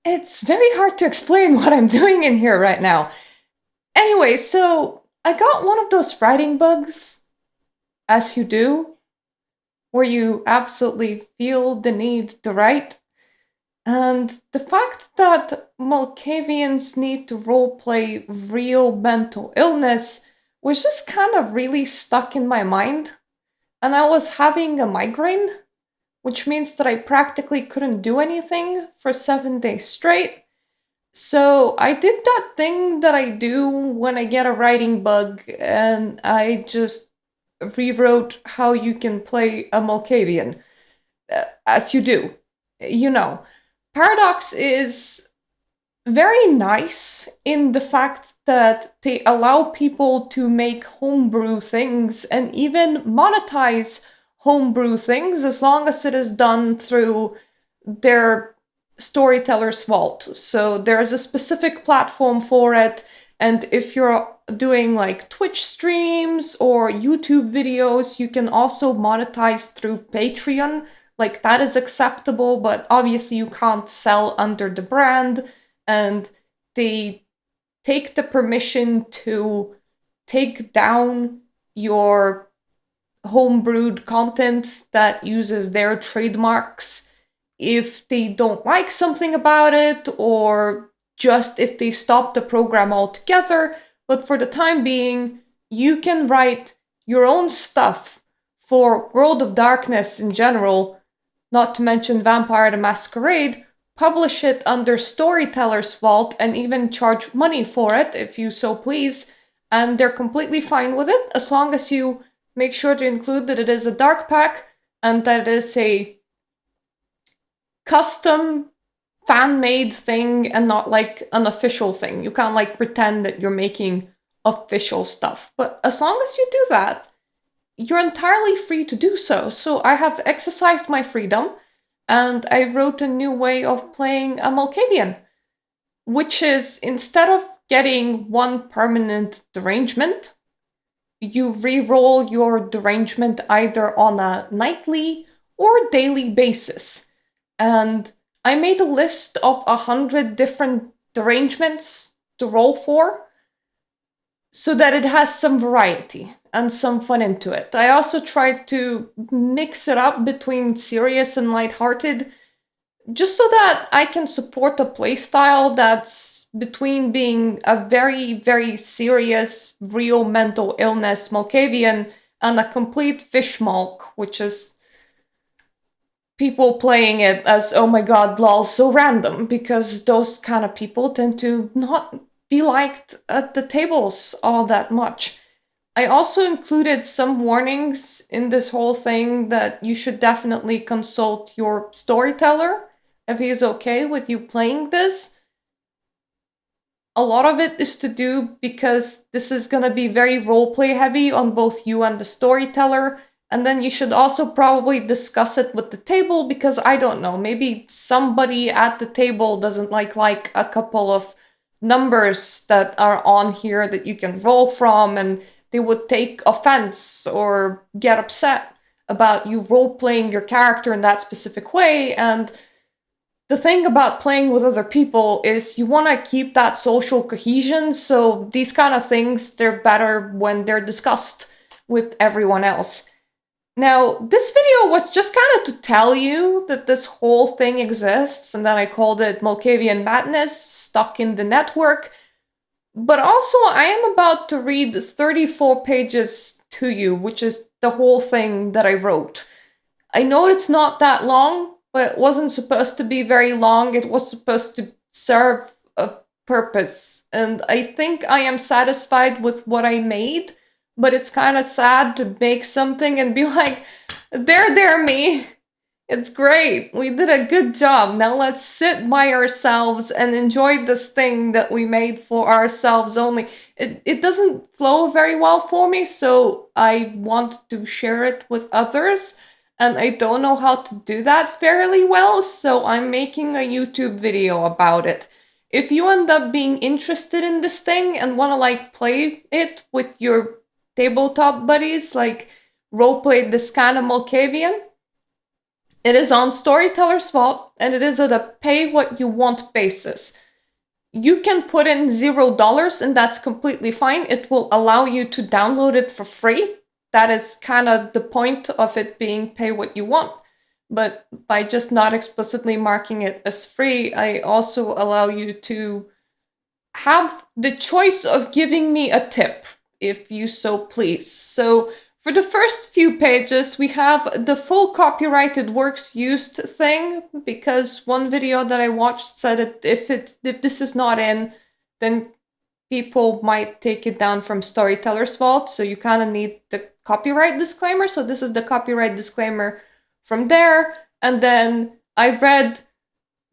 It's very hard to explain what I'm doing in here right now. Anyway, so I got one of those writing bugs, as you do, where you absolutely feel the need to write. And the fact that Malkavians need to roleplay real mental illness was just kind of really stuck in my mind. And I was having a migraine, which means that I practically couldn't do anything for 7 days straight. So I did that thing that I do when I get a writing bug, and I just rewrote how you can play a Malkavian, as you do. You know, Paradox is very nice in the fact that they allow people to make homebrew things and even monetize homebrew things as long as it is done through their Storyteller's Vault. So there's a specific platform for it, and if you're doing like Twitch streams or YouTube videos, you can also monetize through Patreon. Like that is acceptable, but obviously you can't sell under the brand, and they take the permission to take down your homebrewed content that uses their trademarks if they don't like something about it, or just if they stop the program altogether. But for the time being, you can write your own stuff for World of Darkness in general, not to mention Vampire the Masquerade, publish it under Storyteller's Vault, and even charge money for it if you so please. And they're completely fine with it as long as you make sure to include that it is a dark pack and that it is a custom fan-made thing and not like an official thing. You can't like pretend that you're making official stuff. But as long as you do that, you're entirely free to do so. So I have exercised my freedom and I wrote a new way of playing a Malkavian, which is instead of getting one permanent derangement, you re-roll your derangement either on a nightly or daily basis. And I made a list of 100 different derangements to roll for so that it has some variety and some fun into it. I also tried to mix it up between serious and lighthearted, just so that I can support a playstyle that's between being a very, very serious, real mental illness Malkavian and a complete fishmalk, which is people playing it as, oh my god, lol, so random, because those kind of people tend to not be liked at the tables all that much. I also included some warnings in this whole thing that you should definitely consult your storyteller if he's okay with you playing this. A lot of it is to do because this is gonna be very roleplay heavy on both you and the storyteller. And then you should also probably discuss it with the table because I don't know, maybe somebody at the table doesn't like a couple of numbers that are on here that you can roll from, and they would take offense or get upset about you role playing your character in that specific way. And the thing about playing with other people is you want to keep that social cohesion, so these kind of things, they're better when they're discussed with everyone else. Now, this video was just kind of to tell you that this whole thing exists, and then I called it Malkavian Madness, stuck in the network. But also, I am about to read 34 pages to you, which is the whole thing that I wrote. I know it's not that long, but it wasn't supposed to be very long. It was supposed to serve a purpose. And I think I am satisfied with what I made, but it's kind of sad to make something and be like, there, me. It's great. We did a good job. Now let's sit by ourselves and enjoy this thing that we made for ourselves only. It doesn't flow very well for me, so I want to share it with others. And I don't know how to do that fairly well, so I'm making a YouTube video about it. If you end up being interested in this thing and want to like play it with your tabletop buddies, like roleplay this kind of Malkavian, It is on Storyteller's Vault, and it is at a pay-what-you-want basis. You can put in $0, and that's completely fine. It will allow you to download it for free. That is kind of the point of it being pay-what-you-want. But by just not explicitly marking it as free, I also allow you to have the choice of giving me a tip, if you so please. So for the first few pages, we have the full copyrighted works used thing, because one video that I watched said that if this is not in, then people might take it down from Storyteller's Vault, so you kind of need the copyright disclaimer. So this is the copyright disclaimer from there. And then I read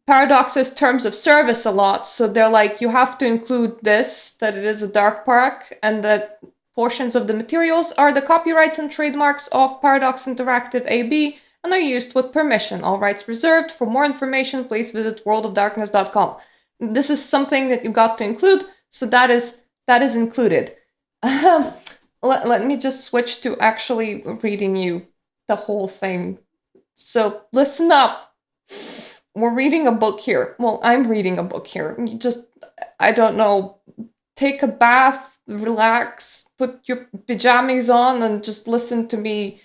Paradox's terms of service a lot, so they're like, you have to include this, that it is a dark park, and that portions of the materials are the copyrights and trademarks of Paradox Interactive AB and are used with permission. All rights reserved. For more information, please visit worldofdarkness.com. This is something that you got to include, so that is included. Let me just switch to actually reading you the whole thing. So listen up. We're reading a book here. Well, I'm reading a book here. You just, I don't know, take a bath, relax, put your pajamas on, and just listen to me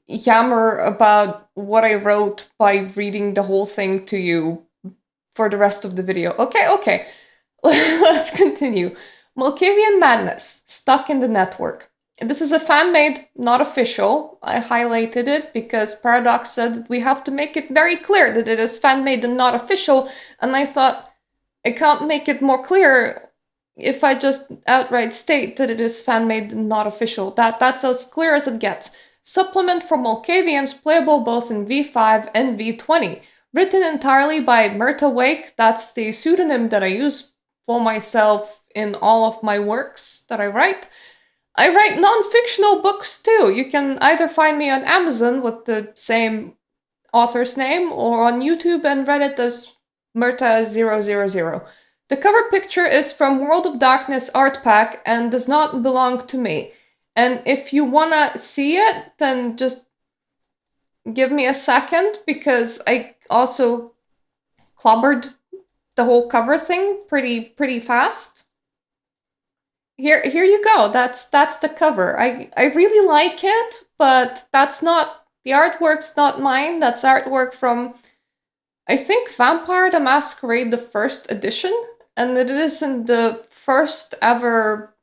yammer about what I wrote by reading the whole thing to you for the rest of the video. Okay. Let's continue. Malkavian Madness, Stuck in the Network. This is a fan-made, not official. I highlighted it because Paradox said that we have to make it very clear that it is fan-made and not official, and I thought I can't make it more clear if I just outright state that it is fan-made and not official. That's as clear as it gets. Supplement for Malkavians, playable both in V5 and V20. Written entirely by Mirta Wake, that's the pseudonym that I use for myself in all of my works that I write. I write non-fictional books too. You can either find me on Amazon with the same author's name, or on YouTube and Reddit as Mirta000. The cover picture is from World of Darkness art pack and does not belong to me. And if you wanna see it, then just give me a second, because I also clobbered the whole cover thing pretty fast. Here you go. That's the cover. I really like it, but that's not, the artwork's not mine. That's artwork from, I think, Vampire the Masquerade, the first edition, and it is in the first ever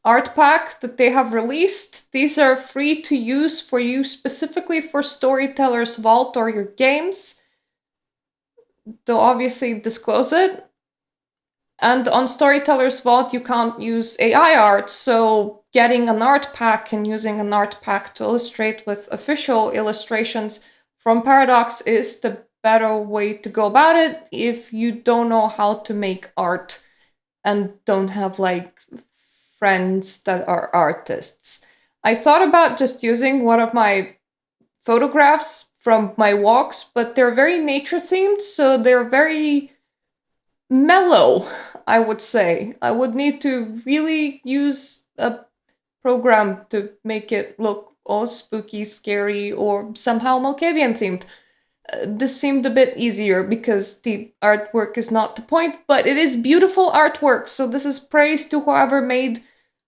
art pack that they have released. These are free to use for you specifically for Storyteller's Vault or your games. They'll obviously disclose it. And on Storyteller's Vault, you can't use AI art, so getting an art pack and using an art pack to illustrate with official illustrations from Paradox is the better way to go about it if you don't know how to make art and don't have, like, friends that are artists. I thought about just using one of my photographs from my walks, but they're very nature-themed, so they're very mellow, I would say. I would need to really use a program to make it look all spooky, scary, or somehow Malkavian themed. This seemed a bit easier because the artwork is not the point, but it is beautiful artwork, so this is praise to whoever made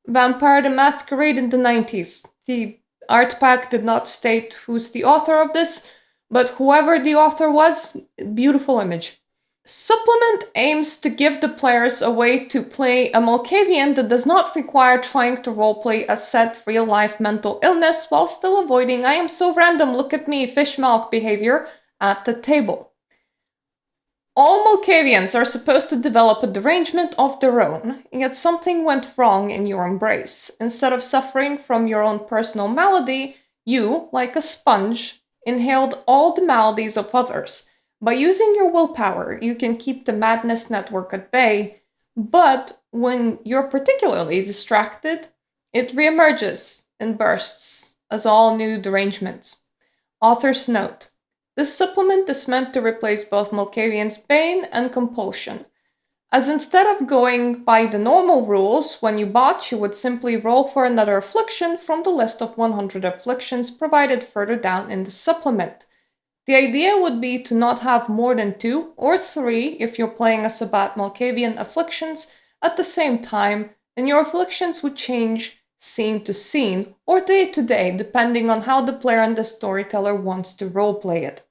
Vampire the Masquerade in the 90s. The art pack did not state who's the author of this, but whoever the author was, beautiful image. Supplement aims to give the players a way to play a Malkavian that does not require trying to roleplay a set real-life mental illness while still avoiding I am so random, look at me, fish mouth behavior at the table. All Malkavians are supposed to develop a derangement of their own, yet something went wrong in your embrace. Instead of suffering from your own personal malady, you, like a sponge, inhaled all the maladies of others. By using your willpower, you can keep the madness network at bay, but when you're particularly distracted, it reemerges and bursts as all new derangements. Author's note: this supplement is meant to replace both Malkavian's Bane and Compulsion, as instead of going by the normal rules, when you botch, you would simply roll for another affliction from the list of 100 afflictions provided further down in the supplement. The idea would be to not have more than 2 or 3 if you're playing a Sabbat Malkavian afflictions at the same time, and your afflictions would change scene to scene or day to day depending on how the player and the storyteller wants to roleplay it.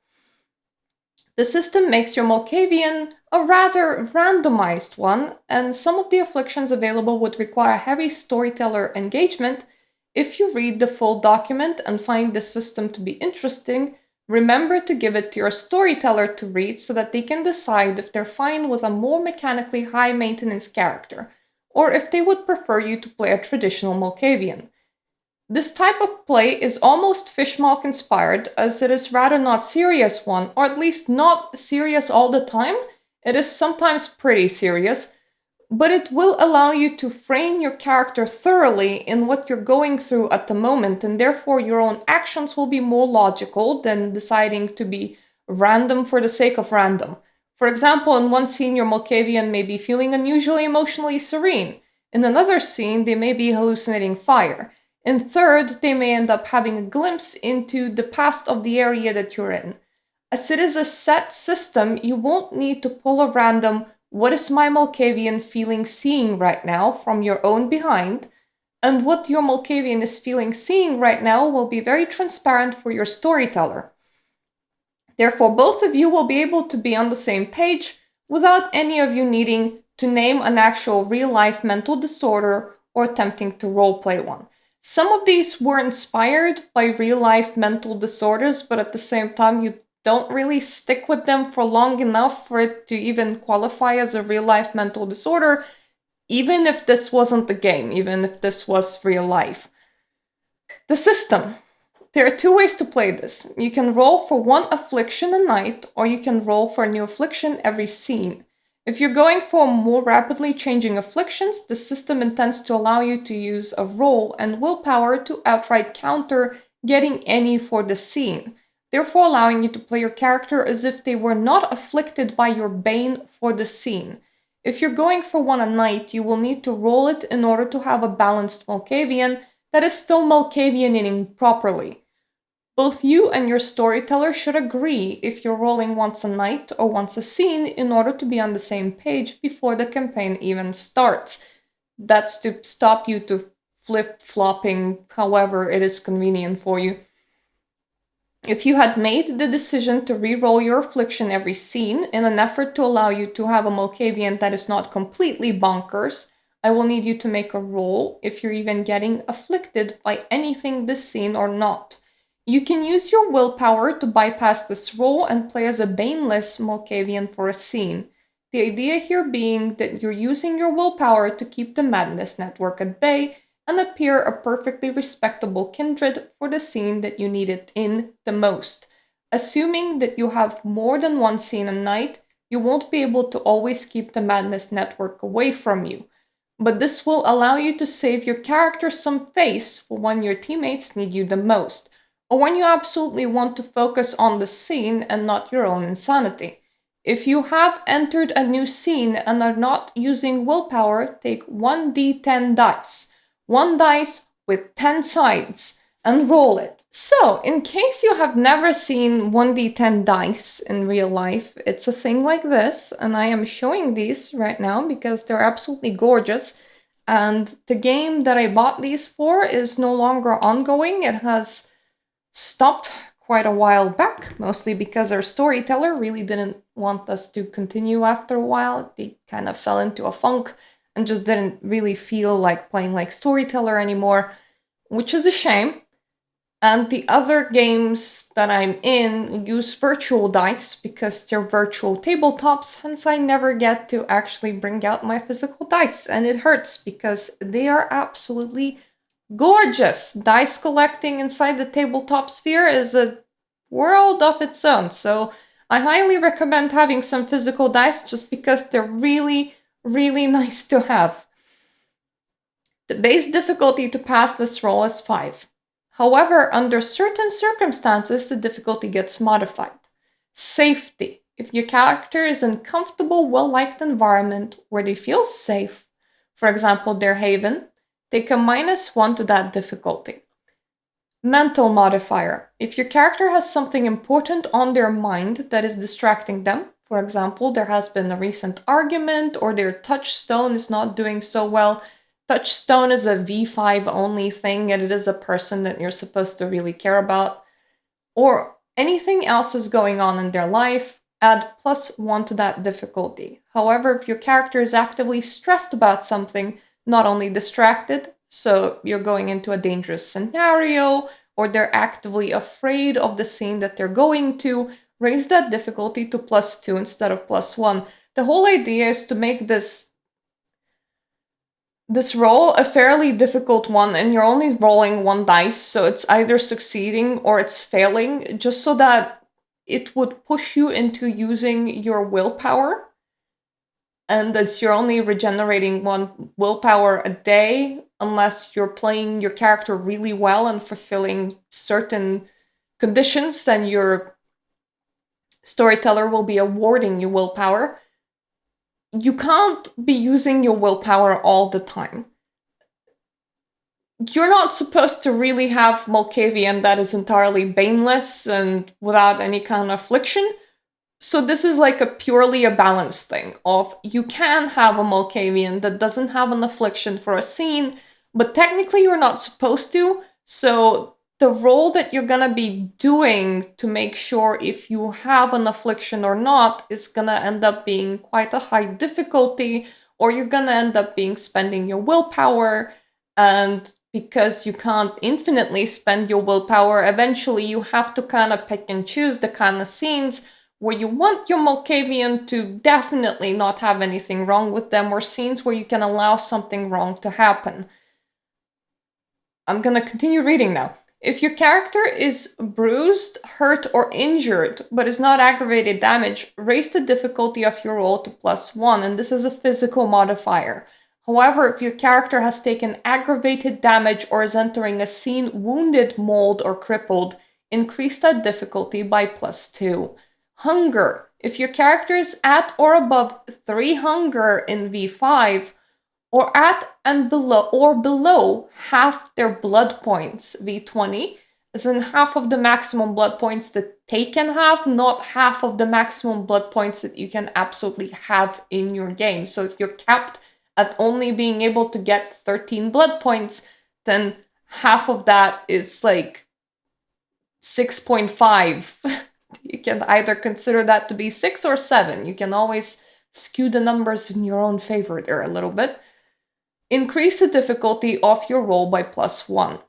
The system makes your Malkavian a rather randomized one, and some of the afflictions available would require heavy storyteller engagement. If you read the full document and find the system to be interesting, remember to give it to your storyteller to read so that they can decide if they're fine with a more mechanically high maintenance character, or if they would prefer you to play a traditional Malkavian. This type of play is almost fishmark inspired, as it is rather not serious one, or at least not serious all the time. It is sometimes pretty serious, but it will allow you to frame your character thoroughly in what you're going through at the moment, and therefore your own actions will be more logical than deciding to be random for the sake of random. For example, in one scene, your Malkavian may be feeling unusually emotionally serene. In another scene, they may be hallucinating fire. In third, they may end up having a glimpse into the past of the area that you're in. As it is a set system, you won't need to pull a random "what is my Malkavian feeling seeing right now" from your own behind, and what your Malkavian is feeling seeing right now will be very transparent for your storyteller. Therefore, both of you will be able to be on the same page without any of you needing to name an actual real-life mental disorder or attempting to roleplay one. Some of these were inspired by real-life mental disorders, but at the same time, you don't really stick with them for long enough for it to even qualify as a real-life mental disorder, even if this wasn't the game, even if this was real life. The system. There are 2 ways to play this. You can roll for 1 affliction a night, or you can roll for a new affliction every scene. If you're going for more rapidly changing afflictions, the system intends to allow you to use a roll and willpower to outright counter getting any for the scene, therefore allowing you to play your character as if they were not afflicted by your bane for the scene. If you're going for 1 a night, you will need to roll it in order to have a balanced Malkavian that is still Malkavianing properly. Both you and your storyteller should agree if you're rolling once a night or once a scene in order to be on the same page before the campaign even starts. That's to stop you to flip-flopping however it is convenient for you. If you had made the decision to re-roll your affliction every scene in an effort to allow you to have a Malkavian that is not completely bonkers, I will need you to make a roll if you're even getting afflicted by anything this scene or not. You can use your willpower to bypass this roll and play as a baneless Malkavian for a scene. The idea here being that you're using your willpower to keep the madness network at bay and appear a perfectly respectable kindred for the scene that you need it in the most. Assuming that you have more than 1 scene a night, you won't be able to always keep the madness network away from you. But this will allow you to save your character some face for when your teammates need you the most, or when you absolutely want to focus on the scene and not your own insanity. If you have entered a new scene and are not using willpower, take 1d10 dice. 1 dice with 10 sides, and roll it. So, in case you have never seen 1d10 dice in real life, it's a thing like this, and I am showing these right now because they're absolutely gorgeous. And the game that I bought these for is no longer ongoing. It has stopped quite a while back, mostly because our storyteller really didn't want us to continue after a while. They kind of fell into a funk and just didn't really feel like playing like Storyteller anymore, which is a shame. And the other games that I'm in use virtual dice because they're virtual tabletops, hence I never get to actually bring out my physical dice, and it hurts because they are absolutely gorgeous. Dice collecting inside the tabletop sphere is a world of its own, so I highly recommend having some physical dice just because they're really, really nice to have. The base difficulty to pass this roll is 5. However, under certain circumstances, the difficulty gets modified. Safety. If your character is in a comfortable, well-liked environment where they feel safe, for example, their haven, take a -1 to that difficulty. Mental modifier. If your character has something important on their mind that is distracting them, for example, there has been a recent argument or their touchstone is not doing so well. Touchstone is a V5 only thing and it is a person that you're supposed to really care about. Or anything else is going on in their life, add +1 to that difficulty. However, if your character is actively stressed about something, not only distracted, so you're going into a dangerous scenario, or they're actively afraid of the scene that they're going to, raise that difficulty to +2 instead of +1. The whole idea is to make this roll a fairly difficult one, and you're only rolling one dice, so it's either succeeding or it's failing, just so that it would push you into using your willpower. And as you're only regenerating one willpower a day, unless you're playing your character really well and fulfilling certain conditions, then your storyteller will be awarding you willpower. You can't be using your willpower all the time. You're not supposed to really have Malkavian that is entirely baneless and without any kind of affliction. So this is like a purely a balance thing of you can have a Malkavian that doesn't have an affliction for a scene, but technically you're not supposed to. So the role that you're gonna be doing to make sure if you have an affliction or not is gonna end up being quite a high difficulty, or you're gonna end up being spending your willpower, and because you can't infinitely spend your willpower, eventually you have to kind of pick and choose the kind of scenes where you want your Malkavian to definitely not have anything wrong with them, or scenes where you can allow something wrong to happen. I'm gonna continue reading now. If your character is bruised, hurt, or injured, but is not aggravated damage, raise the difficulty of your roll to +1, and this is a physical modifier. However, if your character has taken aggravated damage or is entering a scene wounded, mauled, or crippled, increase that difficulty by +2. Hunger. If your character is at or above 3 hunger in V5, or at and below half their blood points, V20, as in half of the maximum blood points that they can have, not half of the maximum blood points that you can absolutely have in your game. So if you're capped at only being able to get 13 blood points, then half of that is like 6.5. You can either consider that to be 6 or 7. You can always skew the numbers in your own favor there a little bit. Increase the difficulty of your roll by +1.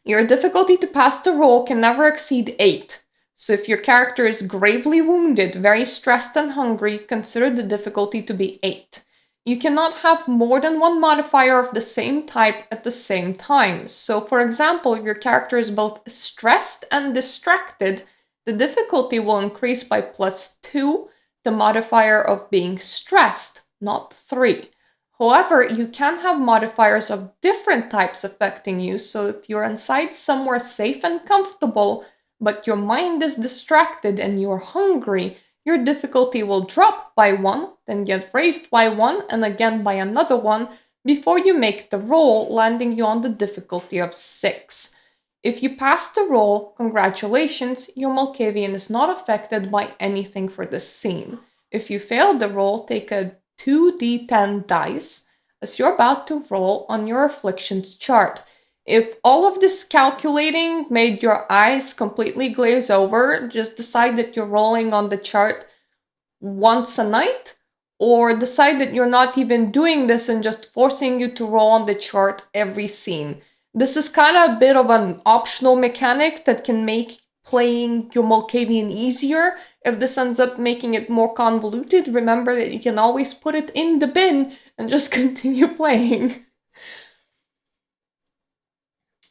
Your difficulty to pass the roll can never exceed 8. So if your character is gravely wounded, very stressed and hungry, consider the difficulty to be 8. You cannot have more than one modifier of the same type at the same time. So for example, if your character is both stressed and distracted, the difficulty will increase by +2, the modifier of being stressed, not 3. However, you can have modifiers of different types affecting you, so if you're inside somewhere safe and comfortable, but your mind is distracted and you're hungry, your difficulty will drop by 1, then get raised by 1, and again by another 1, before you make the roll, landing you on the difficulty of 6. If you pass the roll, congratulations, your Malkavian is not affected by anything for this scene. If you fail the roll, take a 2d10 dice as you're about to roll on your afflictions chart. If all of this calculating made your eyes completely glaze over, just decide that you're rolling on the chart once a night, or decide that you're not even doing this and just forcing you to roll on the chart every scene. This is kind of a bit of an optional mechanic that can make playing your Malkavian easier. If this ends up making it more convoluted, remember that you can always put it in the bin and just continue playing.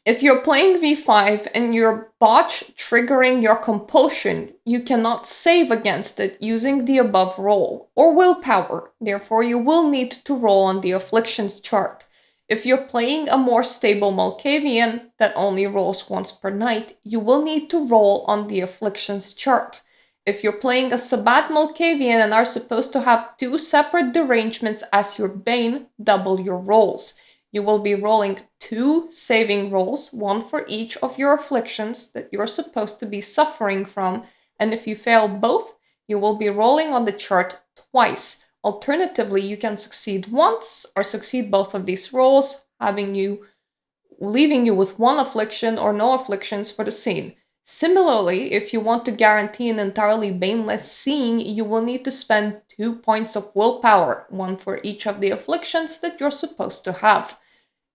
If you're playing V5 and you're botch triggering your compulsion, you cannot save against it using the above roll, or willpower, therefore you will need to roll on the afflictions chart. If you're playing a more stable Malkavian that only rolls once per night, you will need to roll on the afflictions chart. If you're playing a Sabbat Malkavian and are supposed to have 2 separate derangements as your bane, double your rolls. you will be rolling 2 saving rolls, 1 for each of your afflictions that you're supposed to be suffering from, and if you fail both, you will be rolling on the chart twice. Alternatively, you can succeed once or succeed both of these rolls, leaving you with 1 affliction or no afflictions for the scene. Similarly, if you want to guarantee an entirely baneless scene, you will need to spend 2 points of willpower, 1 for each of the afflictions that you're supposed to have.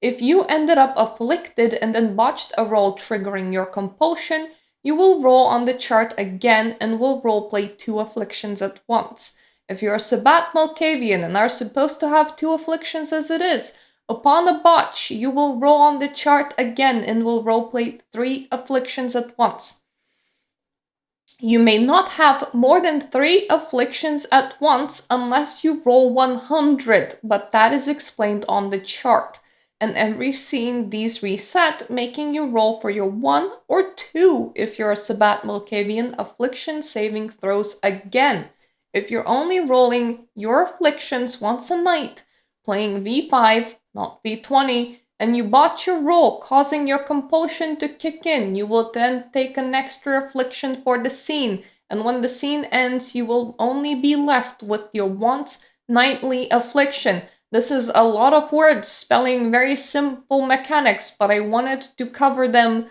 If you ended up afflicted and then botched a roll triggering your compulsion, you will roll on the chart again and will roleplay 2 afflictions at once. If you're a Sabbat Malkavian and are supposed to have 2 afflictions as it is, upon a botch, you will roll on the chart again and will roleplay 3 afflictions at once. You may not have more than 3 afflictions at once unless you roll 100, but that is explained on the chart. And every scene these reset, making you roll for your 1 or 2 if you're a Sabbat Malkavian affliction saving throws again. If you're only rolling your afflictions once a night, playing V5, not V20, and you botch your roll, causing your compulsion to kick in, you will then take an extra affliction for the scene, and when the scene ends, you will only be left with your once nightly affliction. This is a lot of words spelling very simple mechanics, but I wanted to cover them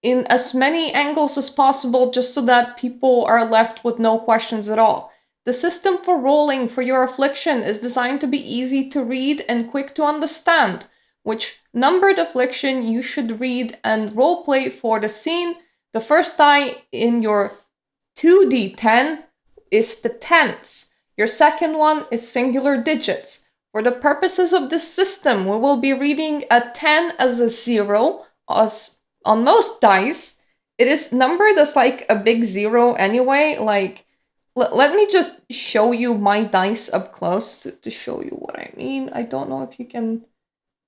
in as many angles as possible just so that people are left with no questions at all. The system for rolling for your affliction is designed to be easy to read and quick to understand, which numbered affliction you should read and roleplay for the scene. The first die in your 2d10 is the tens. Your second one is singular digits. For the purposes of this system, we will be reading a 10 as a 0. As on most dice, it is numbered as like a big 0 anyway. Like, let me just show you my dice up close to show you what I mean. I don't know if you can...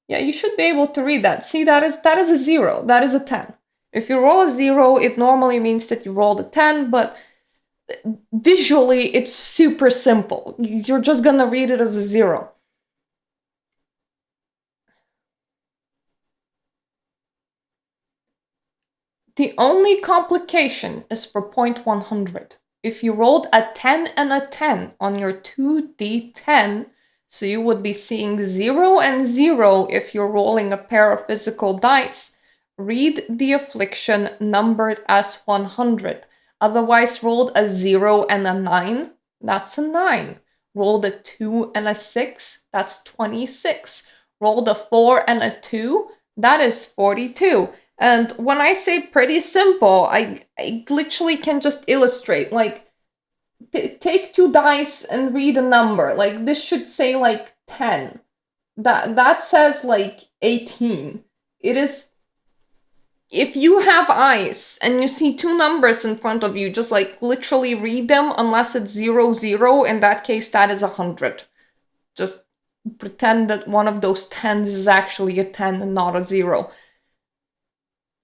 Yeah, you should be able to read that. See, that is a 0. That is a 10. If you roll a 0, it normally means that you rolled a 10, but visually, it's super simple. You're just gonna read it as a 0. The only complication is for point 100. If you rolled a 10 and a 10 on your 2d10, so you would be seeing 0 and 0 if you're rolling a pair of physical dice, read the affliction numbered as 100. Otherwise, rolled a 0 and a 9, that's a 9. Rolled a 2 and a 6, that's 26. Rolled a 4 and a 2, that is 42. And when I say pretty simple, I literally can just illustrate. Like, take 2 dice and read a number. Like, this should say, like, 10. That says, like, 18. It is... If you have eyes and you see 2 numbers in front of you, just, like, literally read them unless it's 0, 0. In that case, that is 100. Just pretend that one of those 10s is actually a 10 and not a 0.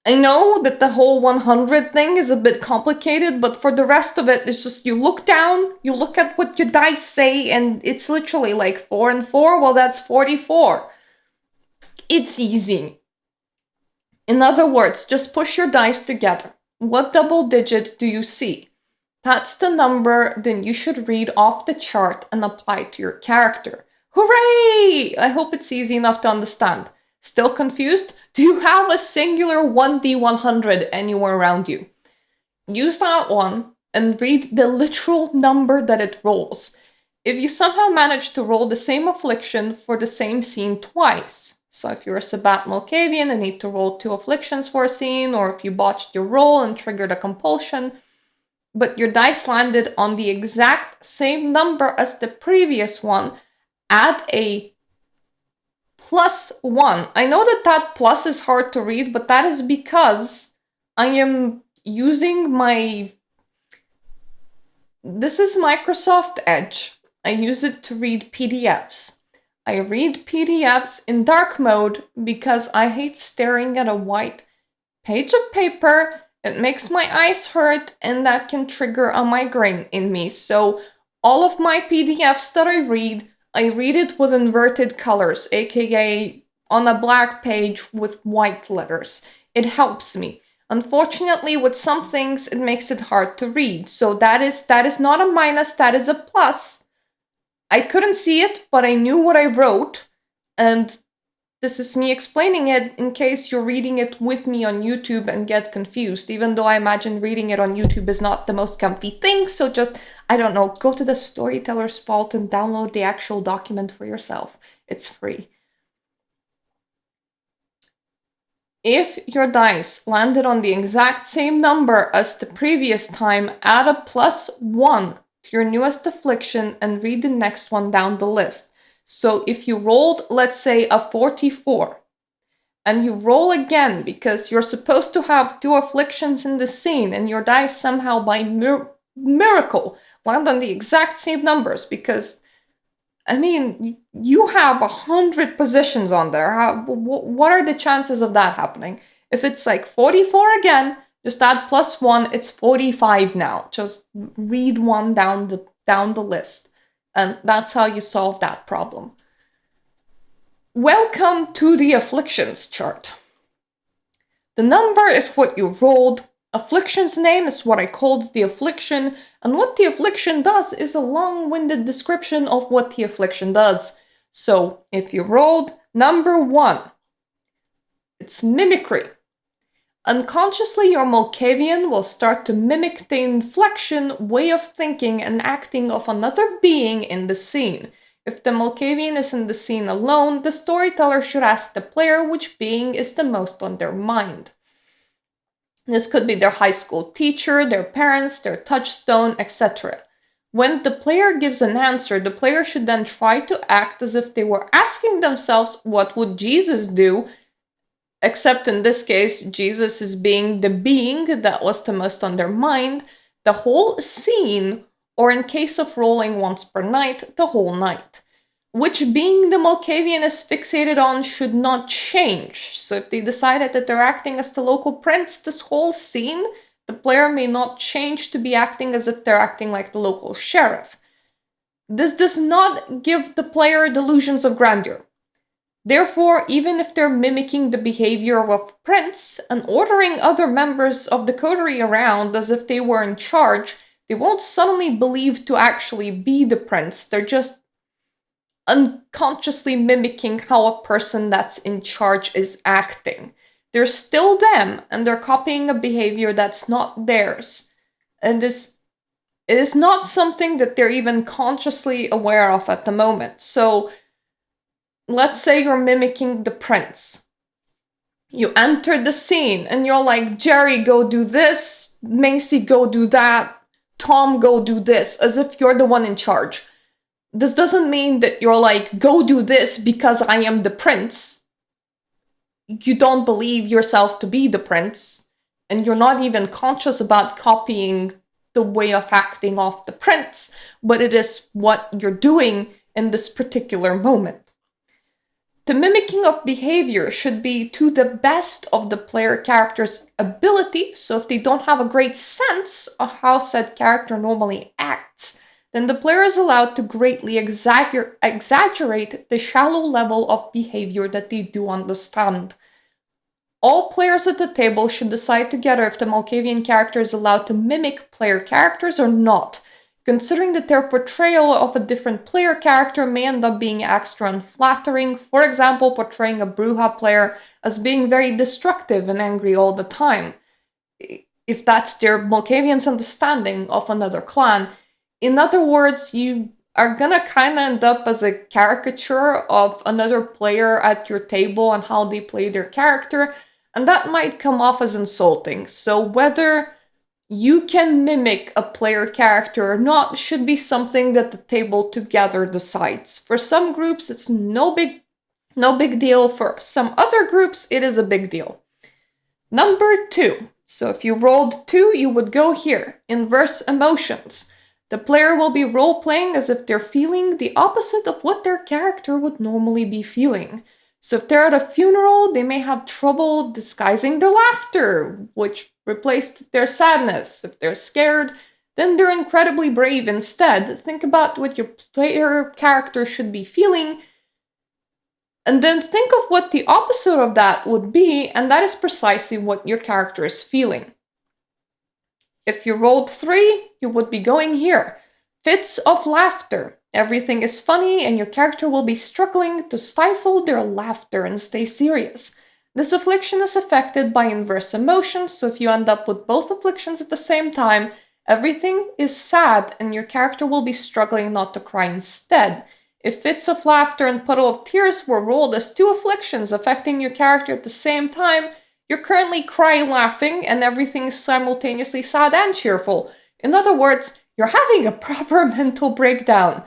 I know that the whole 100 thing is a bit complicated, but for the rest of it, it's just you look down, you look at what your dice say, and it's literally like 4 and 4, well, that's 44. It's easy. In other words, just push your dice together. What double digit do you see? That's the number then you should read off the chart and apply to your character. Hooray! I hope it's easy enough to understand. Still confused? Do you have a singular 1d100 anywhere around you? Use that one and read the literal number that it rolls. If you somehow manage to roll the same affliction for the same scene twice, so if you're a Sabbat Malkavian and need to roll 2 afflictions for a scene, or if you botched your roll and triggered a compulsion, but your dice landed on the exact same number as the previous one, add a +1. I know that plus is hard to read, but that is because I am using this is Microsoft Edge. I use it to read PDFs. I read PDFs in dark mode because I hate staring at a white page of paper. It makes my eyes hurt, and that can trigger a migraine in me. So all of my PDFs that I read it with inverted colors, aka on a black page with white letters. It helps me. Unfortunately, with some things, it makes it hard to read. So that is not a minus, that is a plus. I couldn't see it, but I knew what I wrote, and this is me explaining it in case you're reading it with me on YouTube and get confused, even though I imagine reading it on YouTube is not the most comfy thing, so just, I don't know, go to the Storyteller Vault and download the actual document for yourself. It's free. If your dice landed on the exact same number as the previous time, add a +1 to your newest affliction and read the next one down the list. So if you rolled, let's say, a 44, and you roll again because you're supposed to have 2 afflictions in the scene, and your dice somehow by miracle land on the exact same numbers, because I mean, you have 100 positions on there. What are the chances of that happening? If it's like 44 again, just add +1, it's 45 now. Just read one down the list. And that's how you solve that problem. Welcome to the afflictions chart. The number is what you rolled. Affliction's name is what I called the affliction, and what the affliction does is a long-winded description of what the affliction does. So, if you rolled number 1, it's mimicry. Unconsciously, your Malkavian will start to mimic the inflection, way of thinking, and acting of another being in the scene. If the Malkavian is in the scene alone, the storyteller should ask the player which being is the most on their mind. This could be their high school teacher, their parents, their touchstone, etc. When the player gives an answer, the player should then try to act as if they were asking themselves, what would Jesus do? Except in this case, Jesus is being the being that was the most on their mind, the whole scene, or in case of rolling once per night, the whole night. Which being the Malkavian is fixated on should not change. So if they decided that they're acting as the local prince this whole scene, the player may not change to be acting as if they're acting like the local sheriff. This does not give the player delusions of grandeur. Therefore, even if they're mimicking the behavior of a prince and ordering other members of the coterie around as if they were in charge, they won't suddenly believe to actually be the prince. They're just unconsciously mimicking how a person that's in charge is acting. They're still them, and they're copying a behavior that's not theirs. And it is not something that they're even consciously aware of at the moment. So, let's say you're mimicking the prince. You enter the scene, and you're like, Jerry, go do this, Macy, go do that, Tom, go do this, as if you're the one in charge. This doesn't mean that you're like, go do this because I am the prince. You don't believe yourself to be the prince, and you're not even conscious about copying the way of acting of the prince, but it is what you're doing in this particular moment. The mimicking of behavior should be to the best of the player character's ability, so if they don't have a great sense of how said character normally acts, then the player is allowed to greatly exaggerate the shallow level of behavior that they do understand. All players at the table should decide together if the Malkavian character is allowed to mimic player characters or not, considering that their portrayal of a different player character may end up being extra unflattering, for example, portraying a Brujah player as being very destructive and angry all the time, if that's their Malkavian's understanding of another clan. In other words, you are gonna kind of end up as a caricature of another player at your table and how they play their character, and that might come off as insulting. So whether you can mimic a player character or not should be something that the table together decides. For some groups, it's no big deal. For some other groups, it is a big deal. Number 2. So if you rolled 2, you would go here. Inverse emotions. The player will be role-playing as if they're feeling the opposite of what their character would normally be feeling. So if they're at a funeral, they may have trouble disguising their laughter, which replaced their sadness. If they're scared, then they're incredibly brave instead. Think about what your player character should be feeling And then think of what the opposite of that would be, and that is precisely what your character is feeling. If you rolled 3, you would be going here. Fits of laughter. Everything is funny, and your character will be struggling to stifle their laughter and stay serious. This affliction is affected by inverse emotions, so if you end up with both afflictions at the same time, everything is sad, and your character will be struggling not to cry instead. If fits of laughter and puddle of tears were rolled as 2 afflictions affecting your character at the same time, you're currently crying laughing, and everything is simultaneously sad and cheerful. In other words, you're having a proper mental breakdown.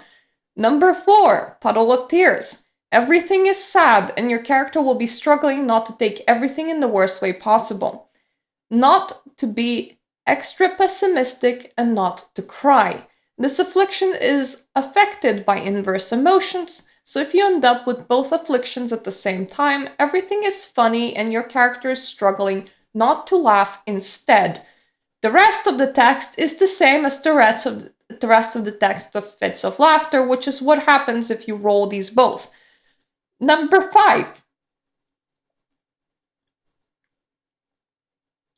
Number 4, puddle of tears. Everything is sad, and your character will be struggling not to take everything in the worst way possible. Not to be extra pessimistic and not to cry. This affliction is affected by inverse emotions, so if you end up with both afflictions at the same time, everything is funny and your character is struggling not to laugh instead. The rest of the text is the same as the rest of the text of fits of laughter, which is what happens if you roll these both. Number 5.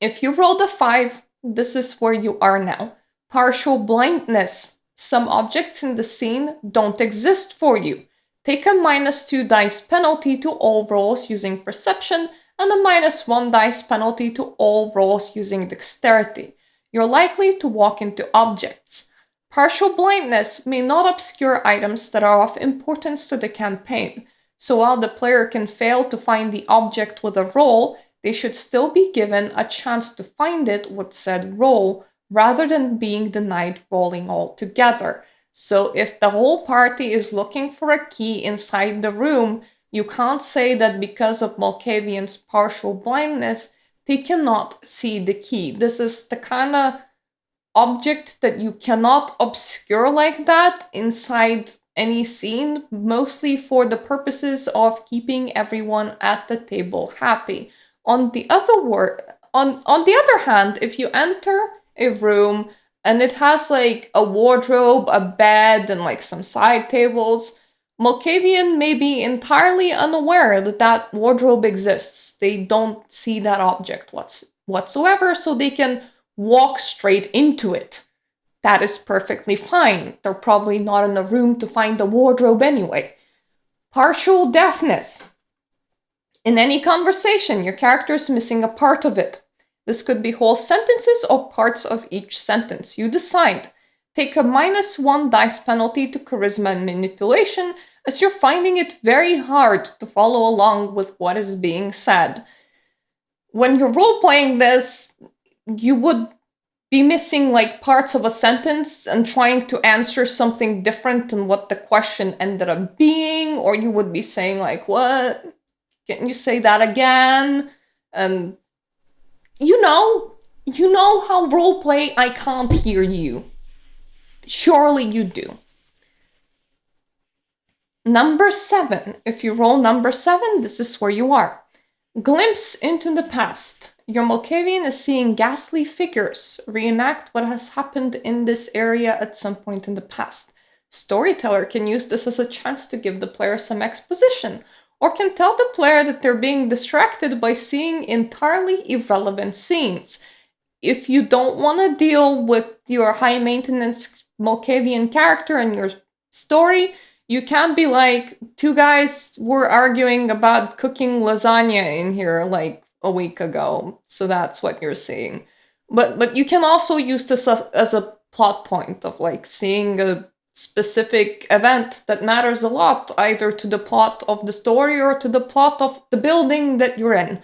If you rolled a 5, this is where you are now. Partial blindness. Some objects in the scene don't exist for you. Take a -2 dice penalty to all rolls using perception and a -1 dice penalty to all rolls using dexterity. You're likely to walk into objects. Partial blindness may not obscure items that are of importance to the campaign, so while the player can fail to find the object with a roll, they should still be given a chance to find it with said roll, rather than being denied rolling altogether. So if the whole party is looking for a key inside the room, you can't say that because of Malkavian's partial blindness, they cannot see the key. This is the kind of object that you cannot obscure like that inside any scene, mostly for the purposes of keeping everyone at the table happy. On the other hand, if you enter a room and it has like a wardrobe, a bed, and like some side tables, Malkavian may be entirely unaware that that wardrobe exists. They don't see that object whatsoever, so they can walk straight into it. That is perfectly fine. They're probably not in a room to find a wardrobe anyway. Partial deafness. In any conversation, your character is missing a part of it. This could be whole sentences or parts of each sentence. You decide. Take a -1 dice penalty to charisma and manipulation, as you're finding it very hard to follow along with what is being said. When you're role-playing this, you would be missing like parts of a sentence and trying to answer something different than what the question ended up being, or you would be saying like, what? Can you say that again? And you know how roleplay, I can't hear you. Surely you do. Number 7. If you roll number 7, this is where you are. Glimpse into the past. Your Malkavian is seeing ghastly figures reenact what has happened in this area at some point in the past. Storyteller can use this as a chance to give the player some exposition, or can tell the player that they're being distracted by seeing entirely irrelevant scenes. If you don't want to deal with your high-maintenance Malkavian character and your story, you can't be like, 2 guys were arguing about cooking lasagna in here like a week ago, so that's what you're seeing. But you can also use this as a plot point of like seeing a specific event that matters a lot, either to the plot of the story or to the plot of the building that you're in.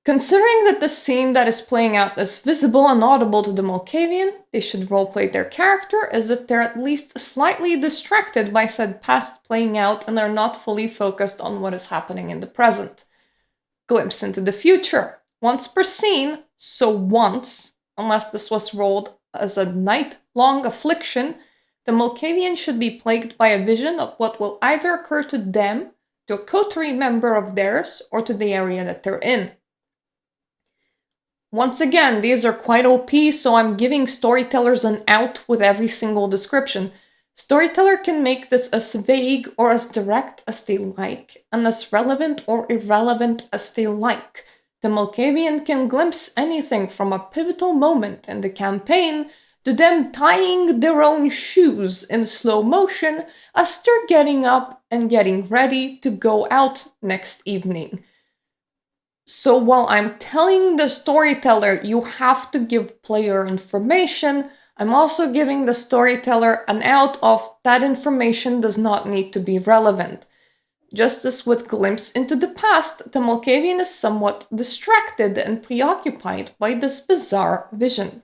Considering that the scene that is playing out is visible and audible to the Malkavian, they should roleplay their character as if they're at least slightly distracted by said past playing out and are not fully focused on what is happening in the present. Glimpse into the future. Once per scene, so once, unless this was rolled as a night-long affliction, the Malkavian should be plagued by a vision of what will either occur to them, to a coterie member of theirs, or to the area that they're in. Once again, these are quite OP, so I'm giving storytellers an out with every single description. Storyteller can make this as vague or as direct as they like, and as relevant or irrelevant as they like. The Malkavian can glimpse anything from a pivotal moment in the campaign to them tying their own shoes in slow motion as they're getting up and getting ready to go out next evening. So while I'm telling the storyteller you have to give player information, I'm also giving the storyteller an out of that information does not need to be relevant. Just as with Glimpse into the Past, the Malkavian is somewhat distracted and preoccupied by this bizarre vision.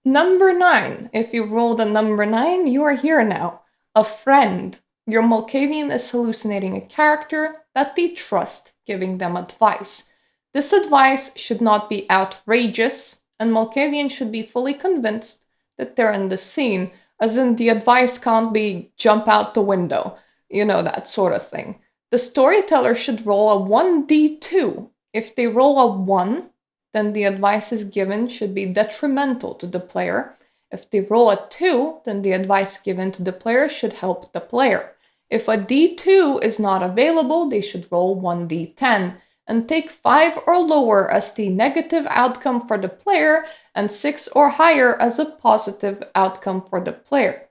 Number 9. If you rolled a number 9, you are here now. A friend. Your Malkavian is hallucinating a character that they trust, giving them advice. This advice should not be outrageous, and Malkavian should be fully convinced that they're in the scene, as in the advice can't be jump out the window, that sort of thing. The storyteller should roll a 1d2. If they roll a 1, then the advice is given should be detrimental to the player. If they roll a 2, then the advice given to the player should help the player. If a d2 is not available, they should roll 1d10 and take 5 or lower as the negative outcome for the player and 6 or higher as a positive outcome for the player.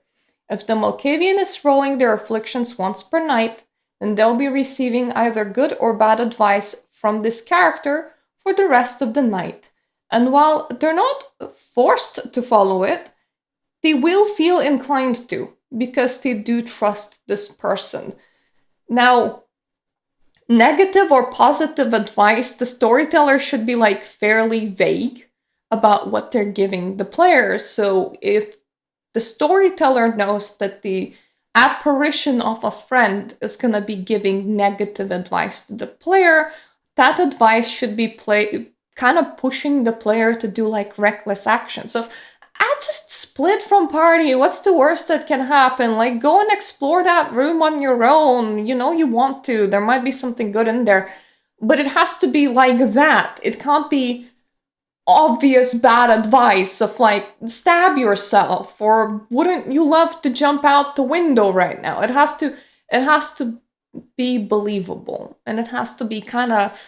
If the Malkavian is rolling their afflictions once per night, then they'll be receiving either good or bad advice from this character for the rest of the night. And while they're not forced to follow it, they will feel inclined to, because they do trust this person. Now, negative or positive advice, the storyteller should be fairly vague about what they're giving the players. So if the storyteller knows that the apparition of a friend is going to be giving negative advice to the player, that advice should be kind of pushing the player to do reckless actions of, just split from party. What's the worst that can happen? Go and explore that room on your own. You want to. There might be something good in there. But it has to be like that. It can't be obvious bad advice of stab yourself or wouldn't you love to jump out the window right now. It has to be believable, and it has to be kind of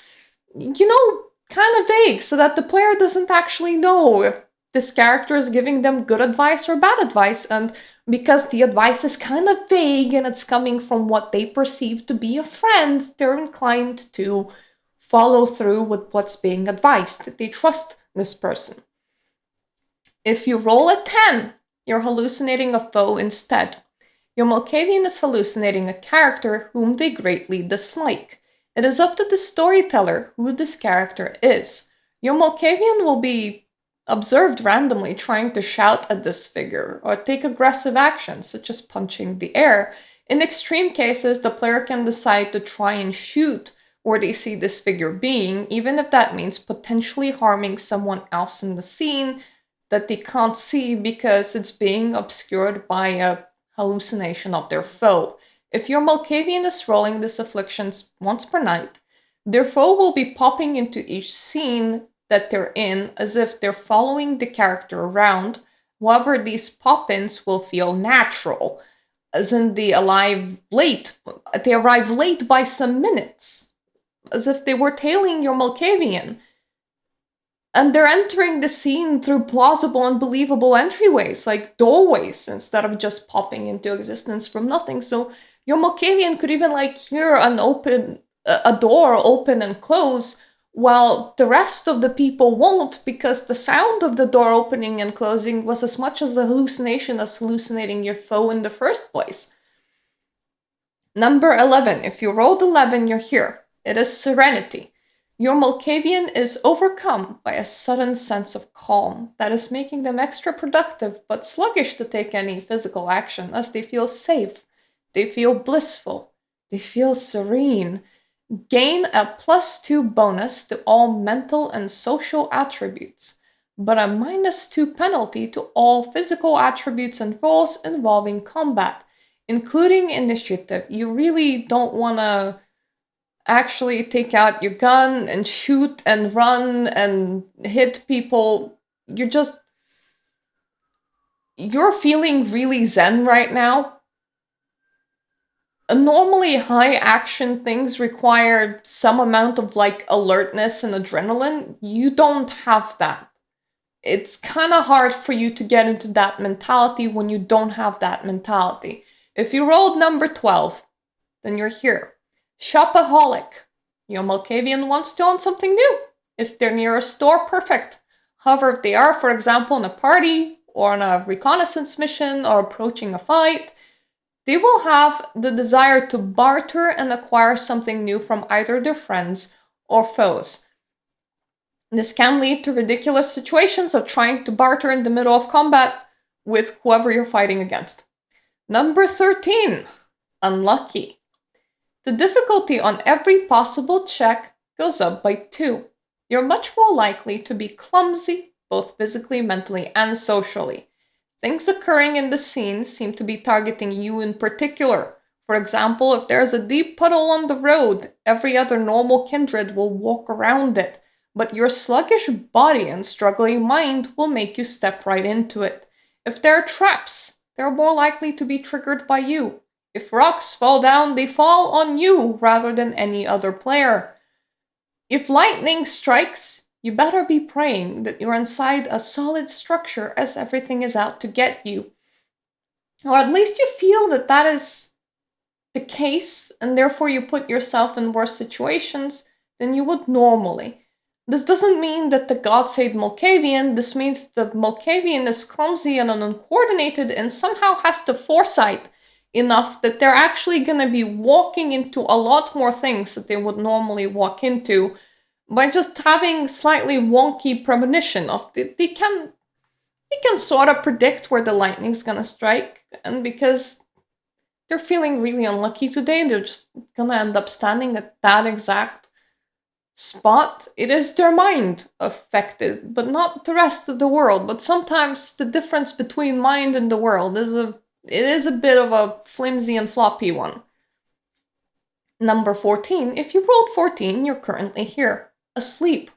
vague so that the player doesn't actually know if this character is giving them good advice or bad advice. And because the advice is kind of vague and it's coming from what they perceive to be a friend, they're inclined to follow through with what's being advised. They trust this person. If you roll a 10, you're hallucinating a foe instead. Your Malkavian is hallucinating a character whom they greatly dislike. It is up to the storyteller who this character is. Your Malkavian will be observed randomly trying to shout at this figure or take aggressive actions such as punching the air. In extreme cases, the player can decide to try and shoot where they see this figure being, even if that means potentially harming someone else in the scene that they can't see because it's being obscured by a hallucination of their foe. If your Malkavian is rolling these afflictions once per night, their foe will be popping into each scene that they're in as if they're following the character around. However, these pop-ins will feel natural, as in they arrive late by some minutes, as if they were tailing your Malkavian. And they're entering the scene through plausible and believable entryways, like doorways, instead of just popping into existence from nothing. So your Malkavian could even hear a door open and close, while the rest of the people won't, because the sound of the door opening and closing was as much as a hallucination as hallucinating your foe in the first place. Number 11. If you rolled 11, you're here. It is serenity. Your Malkavian is overcome by a sudden sense of calm that is making them extra productive but sluggish to take any physical action, as they feel safe, they feel blissful, they feel serene. Gain a +2 bonus to all mental and social attributes, but a -2 penalty to all physical attributes and rolls involving combat, including initiative. You really don't want to actually take out your gun and shoot and run and hit people. you're feeling really zen right now. Normally, high action things require some amount of like alertness and adrenaline. You don't have that. It's kind of hard for you to get into that mentality when you don't have that mentality. If you rolled number 12, then you're here. Shopaholic. Your Malkavian wants to own something new. If they're near a store, perfect. However, if they are, for example, in a party or on a reconnaissance mission or approaching a fight, they will have the desire to barter and acquire something new from either their friends or foes. This can lead to ridiculous situations of trying to barter in the middle of combat with whoever you're fighting against. Number 13, unlucky. The difficulty on every possible check goes up by 2. You're much more likely to be clumsy, both physically, mentally, and socially. Things occurring in the scene seem to be targeting you in particular. For example, if there's a deep puddle on the road, every other normal kindred will walk around it, but your sluggish body and struggling mind will make you step right into it. If there are traps, they're more likely to be triggered by you. If rocks fall down, they fall on you rather than any other player. If lightning strikes, you better be praying that you're inside a solid structure as everything is out to get you. Or at least you feel that that is the case, and therefore you put yourself in worse situations than you would normally. This doesn't mean that the God Save Malkavian, this means the Malkavian is clumsy and uncoordinated and somehow has the foresight enough that they're actually going to be walking into a lot more things that they would normally walk into by just having slightly wonky premonition of they can sort of predict where the lightning's gonna strike, and because they're feeling really unlucky today, they're just gonna end up standing at that exact spot. It is their mind affected, but not the rest of the world. But sometimes the difference between mind and the world is a bit of a flimsy and floppy one. Number 14, if you rolled 14, you're currently here. Asleep.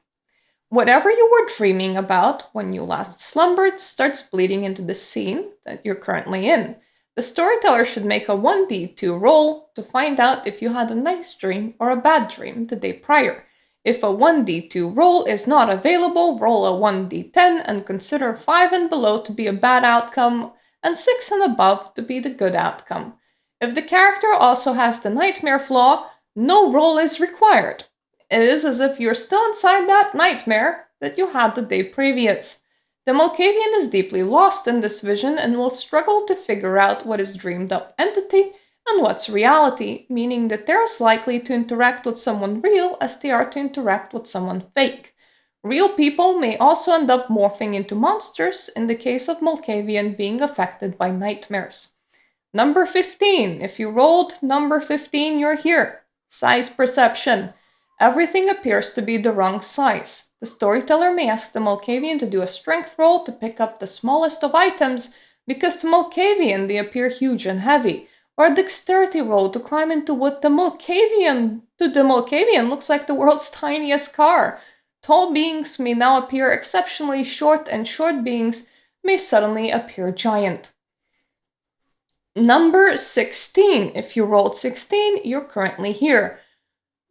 Whatever you were dreaming about when you last slumbered starts bleeding into the scene that you're currently in. The storyteller should make a 1d2 roll to find out if you had a nice dream or a bad dream the day prior. If a 1d2 roll is not available, roll a 1d10 and consider 5 and below to be a bad outcome and 6 and above to be the good outcome. If the character also has the nightmare flaw, no roll is required. It is as if you're still inside that nightmare that you had the day previous. The Malkavian is deeply lost in this vision and will struggle to figure out what is dreamed up entity and what's reality, meaning that they're as likely to interact with someone real as they are to interact with someone fake. Real people may also end up morphing into monsters in the case of Malkavian being affected by nightmares. Number 15. If you rolled number 15, you're here. Size perception. Everything appears to be the wrong size. The storyteller may ask the Malkavian to do a strength roll to pick up the smallest of items, because to Malkavian they appear huge and heavy, or a dexterity roll to climb into what to the Malkavian looks like the world's tiniest car. Tall beings may now appear exceptionally short, and short beings may suddenly appear giant. Number 16. If you rolled 16, you're currently here.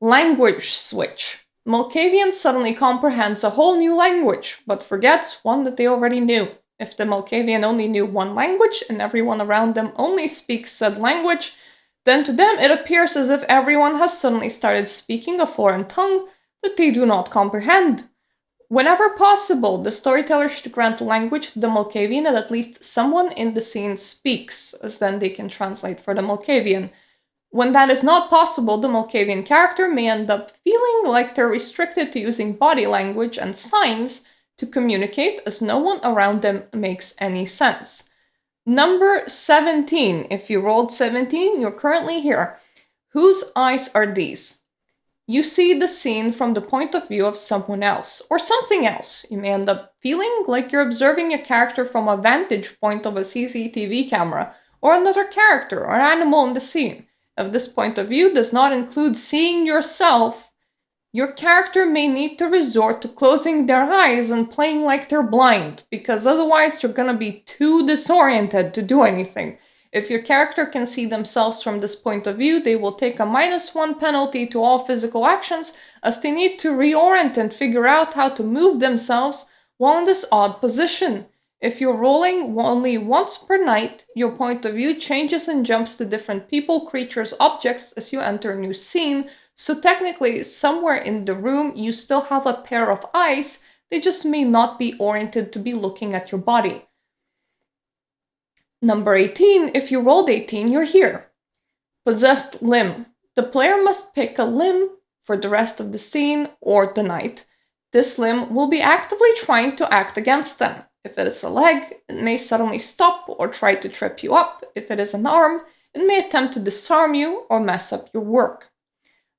Language switch. Malkavian suddenly comprehends a whole new language, but forgets one that they already knew. If the Malkavian only knew one language and everyone around them only speaks said language, then to them it appears as if everyone has suddenly started speaking a foreign tongue that they do not comprehend. Whenever possible, the storyteller should grant language to the Malkavian that at least someone in the scene speaks, as then they can translate for the Malkavian. When that is not possible, the Malkavian character may end up feeling like they're restricted to using body language and signs to communicate, as no one around them makes any sense. Number 17. If you rolled 17, you're currently here. Whose eyes are these? You see the scene from the point of view of someone else, or something else. You may end up feeling like you're observing a character from a vantage point of a CCTV camera, or another character or animal in the scene. If this point of view does not include seeing yourself, Your character may need to resort to closing their eyes and playing like they're blind, because otherwise you're gonna be too disoriented to do anything. If your character can see themselves from this point of view, they will take a -1 penalty to all physical actions, as they need to reorient and figure out how to move themselves while in this odd position. If you're rolling only once per night, your point of view changes and jumps to different people, creatures, objects as you enter a new scene. So technically, somewhere in the room, you still have a pair of eyes, they just may not be oriented to be looking at your body. Number 18, if you rolled 18, you're here. Possessed limb. The player must pick a limb for the rest of the scene or the night. This limb will be actively trying to act against them. If it is a leg, it may suddenly stop or try to trip you up. If it is an arm, it may attempt to disarm you or mess up your work.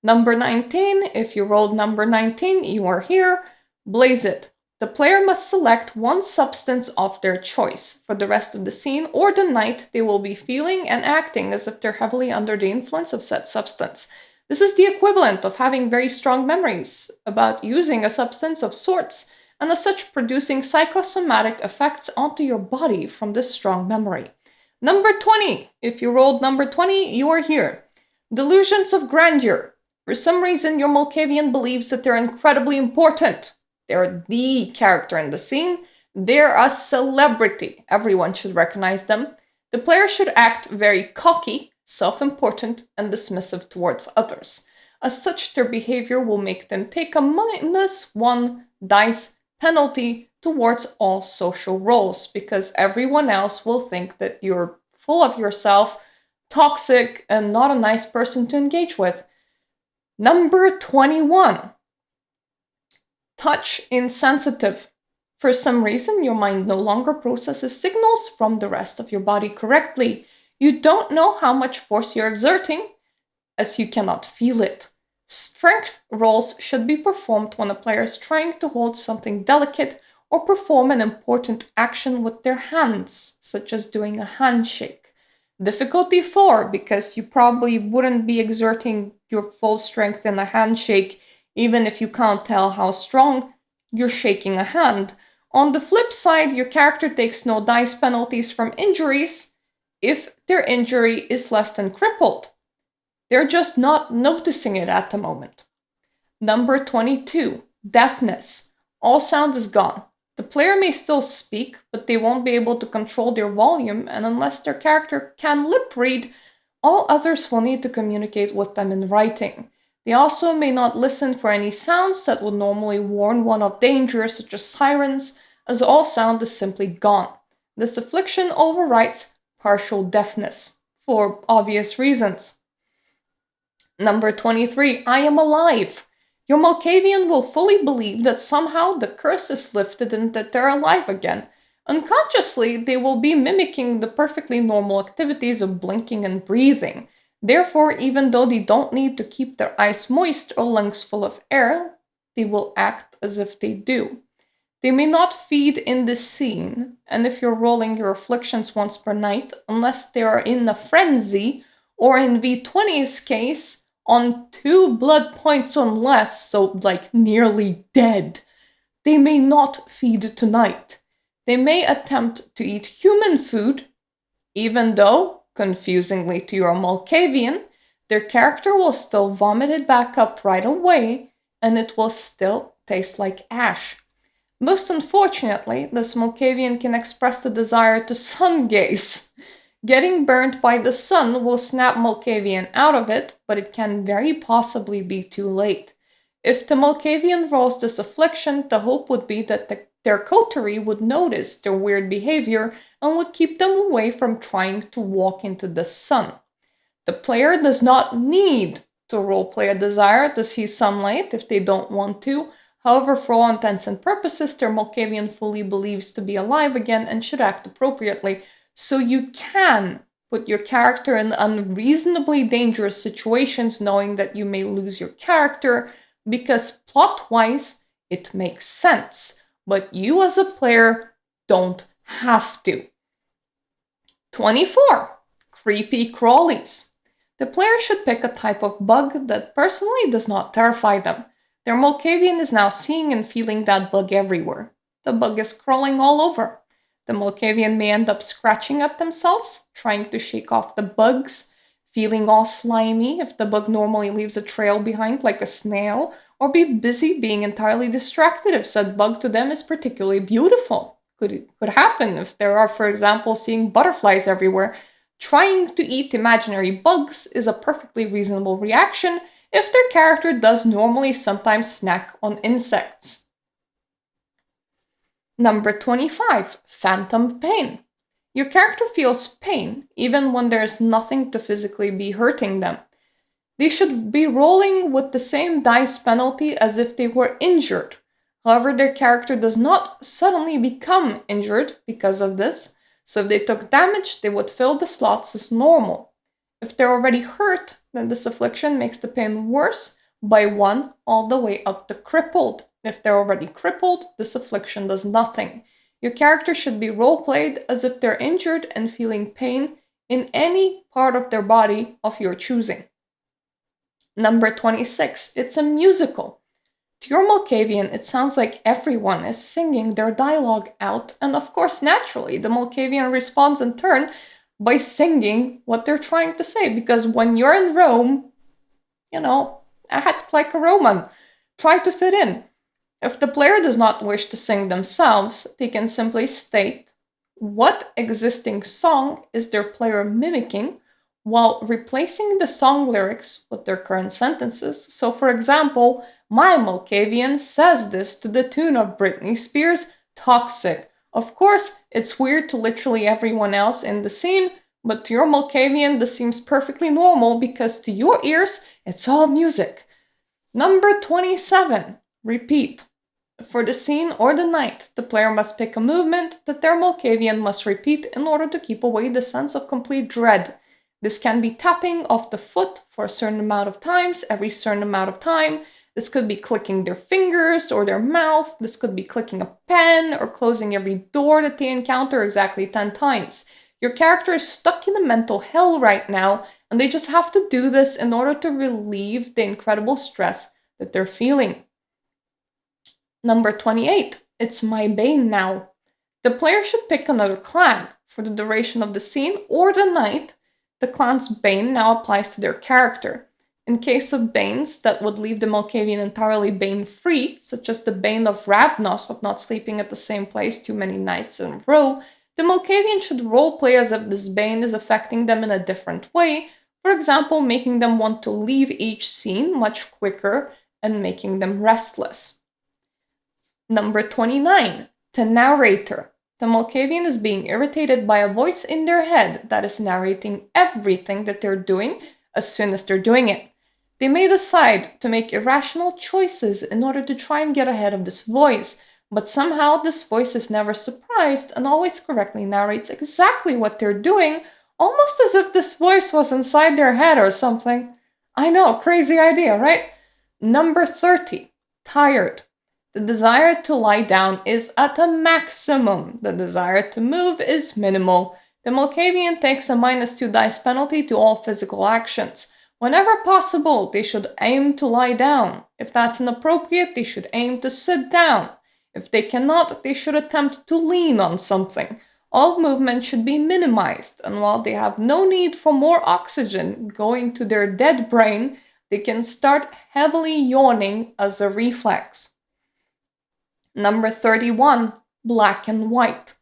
Number 19, if you rolled number 19, you are here. Blaze it. The player must select one substance of their choice. For the rest of the scene or the night, they will be feeling and acting as if they're heavily under the influence of said substance. This is the equivalent of having very strong memories about using a substance of sorts, and as such producing psychosomatic effects onto your body from this strong memory. Number 20, if you rolled number 20, you are here. Delusions of grandeur. For some reason, your Malkavian believes that they're incredibly important. They're the character in the scene. They're a celebrity. Everyone should recognize them. The player should act very cocky, self-important, and dismissive towards others. As such, their behavior will make them take a -1 dice penalty towards all social roles, because everyone else will think that you're full of yourself, toxic, and not a nice person to engage with. Number 21. Touch insensitive. For some reason, your mind no longer processes signals from the rest of your body correctly. You don't know how much force you're exerting, as you cannot feel it. Strength rolls should be performed when a player is trying to hold something delicate or perform an important action with their hands, such as doing a handshake. Difficulty 4, because you probably wouldn't be exerting your full strength in a handshake, even if you can't tell how strong you're shaking a hand. On the flip side, your character takes no dice penalties from injuries if their injury is less than crippled. They're just not noticing it at the moment. Number 22, deafness. All sound is gone. The player may still speak, but they won't be able to control their volume, and unless their character can lip read, all others will need to communicate with them in writing. They also may not listen for any sounds that would normally warn one of danger, such as sirens, as all sound is simply gone. This affliction overrides partial deafness, for obvious reasons. Number 23, I am alive. Your Malkavian will fully believe that somehow the curse is lifted and that they're alive again. Unconsciously, they will be mimicking the perfectly normal activities of blinking and breathing. Therefore, even though they don't need to keep their eyes moist or lungs full of air, they will act as if they do. They may not feed in this scene, and if you're rolling your afflictions once per night, unless they are in a frenzy, or in V20's case, on 2 blood points or less, so like nearly dead, they may not feed tonight. They may attempt to eat human food, even though, confusingly to your Malkavian, their character will still vomit it back up right away, and it will still taste like ash. Most unfortunately, this Malkavian can express the desire to sun gaze. Getting burnt by the sun will snap Malkavian out of it, but it can very possibly be too late. If the Malkavian rolls this affliction, the hope would be that their coterie would notice their weird behavior and would keep them away from trying to walk into the sun. The player does not need to roleplay a desire to see sunlight if they don't want to. However, for all intents and purposes, their Malkavian fully believes to be alive again and should act appropriately. So you can put your character in unreasonably dangerous situations knowing that you may lose your character, because plot-wise, it makes sense. But you as a player don't have to. 24. Creepy crawlies. The player should pick a type of bug that personally does not terrify them. Their Malkavian is now seeing and feeling that bug everywhere. The bug is crawling all over. The Malkavian may end up scratching at themselves, trying to shake off the bugs, feeling all slimy if the bug normally leaves a trail behind like a snail, or be busy being entirely distracted if said bug to them is particularly beautiful. Could happen if there are, for example, seeing butterflies everywhere. Trying to eat imaginary bugs is a perfectly reasonable reaction if their character does normally sometimes snack on insects. Number 25, Phantom Pain. Your character feels pain even when there's nothing to physically be hurting them. They should be rolling with the same dice penalty as if they were injured. However, their character does not suddenly become injured because of this, so if they took damage, they would fill the slots as normal. If they're already hurt, then this affliction makes the pain worse by 1 all the way up to crippled. If they're already crippled, this affliction does nothing. Your character should be role-played as if they're injured and feeling pain in any part of their body of your choosing. Number 26, it's a musical. To your Malkavian, it sounds like everyone is singing their dialogue out, and of course, naturally, the Malkavian responds in turn by singing what they're trying to say, because when you're in Rome, act like a Roman. Try to fit in. If the player does not wish to sing themselves, they can simply state what existing song is their player mimicking while replacing the song lyrics with their current sentences. So, for example, my Malkavian says this to the tune of Britney Spears' Toxic. Of course, it's weird to literally everyone else in the scene, but to your Malkavian, this seems perfectly normal because to your ears, it's all music. Number 27, repeat. For the scene or the night, the player must pick a movement that their Malkavian must repeat in order to keep away the sense of complete dread. This can be tapping off the foot for a certain amount of times, every certain amount of time. This could be clicking their fingers or their mouth. This could be clicking a pen or closing every door that they encounter exactly 10 times. Your character is stuck in a mental hell right now, and they just have to do this in order to relieve the incredible stress that they're feeling. Number 28, it's my bane now. The player should pick another clan. For the duration of the scene or the night, the clan's bane now applies to their character. In case of banes that would leave the Malkavian entirely bane-free, such as the bane of Ravnos of not sleeping at the same place too many nights in a row, the Malkavian should roleplay as if this bane is affecting them in a different way, for example, making them want to leave each scene much quicker and making them restless. Number 29, the narrator. The Malkavian is being irritated by a voice in their head that is narrating everything that they're doing as soon as they're doing it. They may decide to make irrational choices in order to try and get ahead of this voice, but somehow this voice is never surprised and always correctly narrates exactly what they're doing, almost as if this voice was inside their head or something. I know, crazy idea, right? Number 30, tired. The desire to lie down is at a maximum. The desire to move is minimal. The Malkavian takes a -2 dice penalty to all physical actions. Whenever possible, they should aim to lie down. If that's inappropriate, they should aim to sit down. If they cannot, they should attempt to lean on something. All movement should be minimized, and while they have no need for more oxygen going to their dead brain, they can start heavily yawning as a reflex. Number 31, black and white.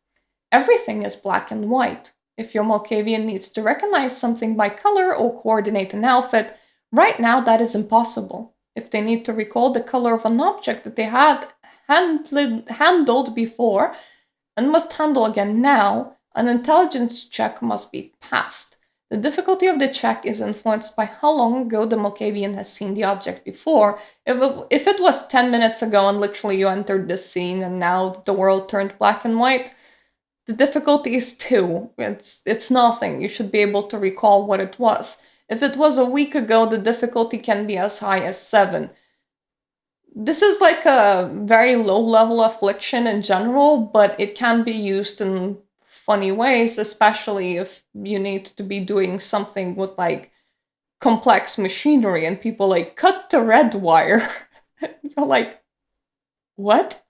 Everything is black and white. If your Malkavian needs to recognize something by color or coordinate an outfit, right now that is impossible. If they need to recall the color of an object that they had handled before and must handle again now, an intelligence check must be passed. The difficulty of the check is influenced by how long ago the Malkavian has seen the object before. If it was 10 minutes ago and literally you entered this scene and now the world turned black and white, the difficulty is 2. It's nothing. You should be able to recall what it was. If it was a week ago, the difficulty can be as high as 7. This is like a very low-level affliction in general, but it can be used in funny ways, especially if you need to be doing something with like complex machinery and people like cut the red wire. You're like, what?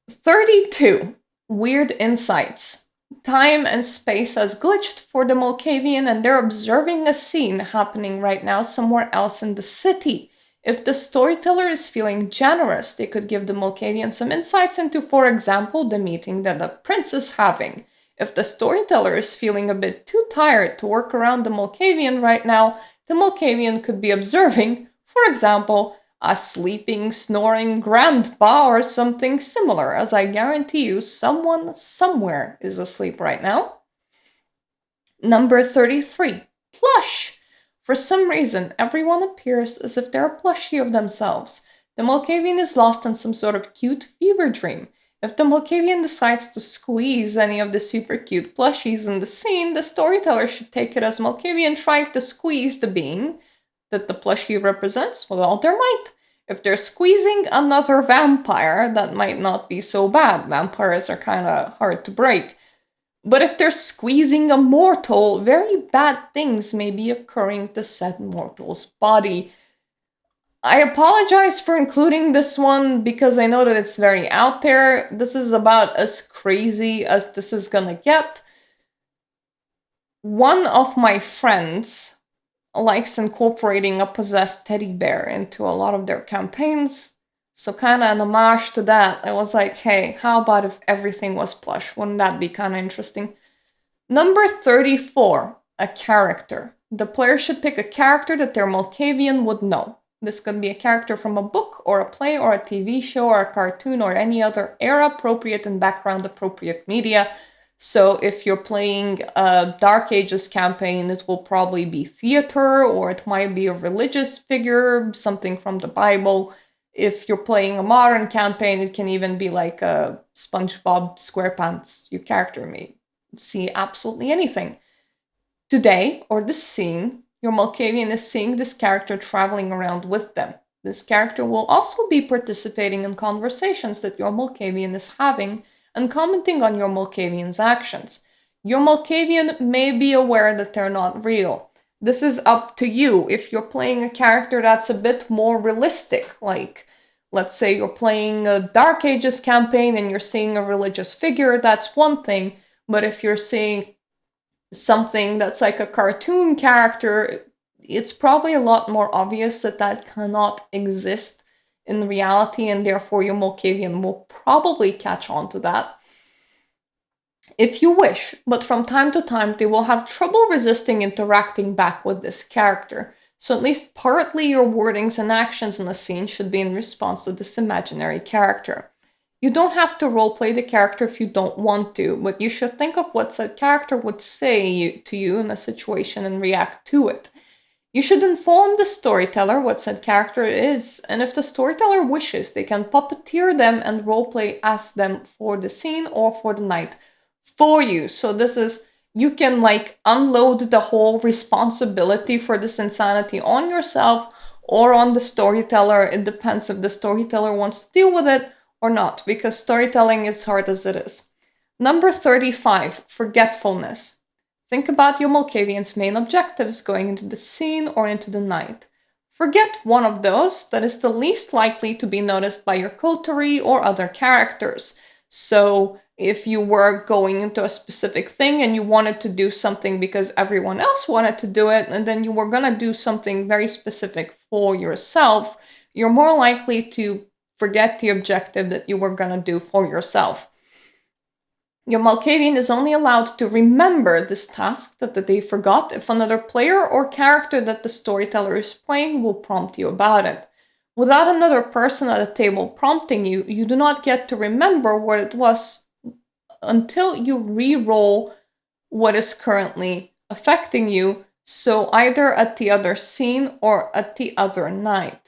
32. Weird insights. Time and space has glitched for the Malkavian, and they're observing a scene happening right now somewhere else in the city. If the storyteller is feeling generous, they could give the Malkavian some insights into, for example, the meeting that the prince is having. If the storyteller is feeling a bit too tired to work around the Malkavian right now, the Malkavian could be observing, for example, a sleeping, snoring grandpa or something similar, as I guarantee you someone somewhere is asleep right now. Number 33. Plush! For some reason, everyone appears as if they're a plushie of themselves. The Malkavian is lost in some sort of cute fever dream. If the Malkavian decides to squeeze any of the super cute plushies in the scene, the storyteller should take it as Malkavian trying to squeeze the being that the plushie represents with all their might. If they're squeezing another vampire, that might not be so bad. Vampires are kind of hard to break. But if they're squeezing a mortal, very bad things may be occurring to said mortal's body. I apologize for including this one because I know that it's very out there. This is about as crazy as this is gonna get. One of my friends likes incorporating a possessed teddy bear into a lot of their campaigns. So kind of an homage to that, I was like, hey, how about if everything was plush? Wouldn't that be kind of interesting? Number 34, a character. The player should pick a character that their Malkavian would know. This could be a character from a book or a play or a TV show or a cartoon or any other era-appropriate and background-appropriate media. So if you're playing a Dark Ages campaign, it will probably be theater, or it might be a religious figure, something from the Bible. If you're playing a modern campaign, it can even be like a SpongeBob SquarePants. Your character may see absolutely anything. Today, or this scene, your Malkavian is seeing this character traveling around with them. This character will also be participating in conversations that your Malkavian is having and commenting on your Malkavian's actions. Your Malkavian may be aware that they're not real. This is up to you. If you're playing a character that's a bit more realistic, like let's say you're playing a Dark Ages campaign and you're seeing a religious figure, that's one thing. But if you're seeing something that's like a cartoon character, it's probably a lot more obvious that that cannot exist in reality, and therefore your Malkavian will probably catch on to that if you wish, but from time to time they will have trouble resisting interacting back with this character. So at least partly your wordings and actions in the scene should be in response to this imaginary character. You don't have to roleplay the character if you don't want to, but you should think of what said character would say to you in a situation and react to it. You should inform the storyteller what said character is, and if the storyteller wishes, they can puppeteer them and roleplay as them for the scene or for the night for you. So this is, you can like unload the whole responsibility for this insanity on yourself or on the storyteller. It depends if the storyteller wants to deal with it or not, because storytelling is hard as it is. Number 35, forgetfulness. Think about your Malkavian's main objectives going into the scene or into the night. Forget one of those that is the least likely to be noticed by your coterie or other characters. So if you were going into a specific thing and you wanted to do something because everyone else wanted to do it, and then you were going to do something very specific for yourself, you're more likely to forget the objective that you were going to do for yourself. Your Malkavian is only allowed to remember this task that they forgot if another player or character that the storyteller is playing will prompt you about it. Without another person at a table prompting you, you do not get to remember what it was until you re-roll what is currently affecting you, so either at the other scene or at the other night.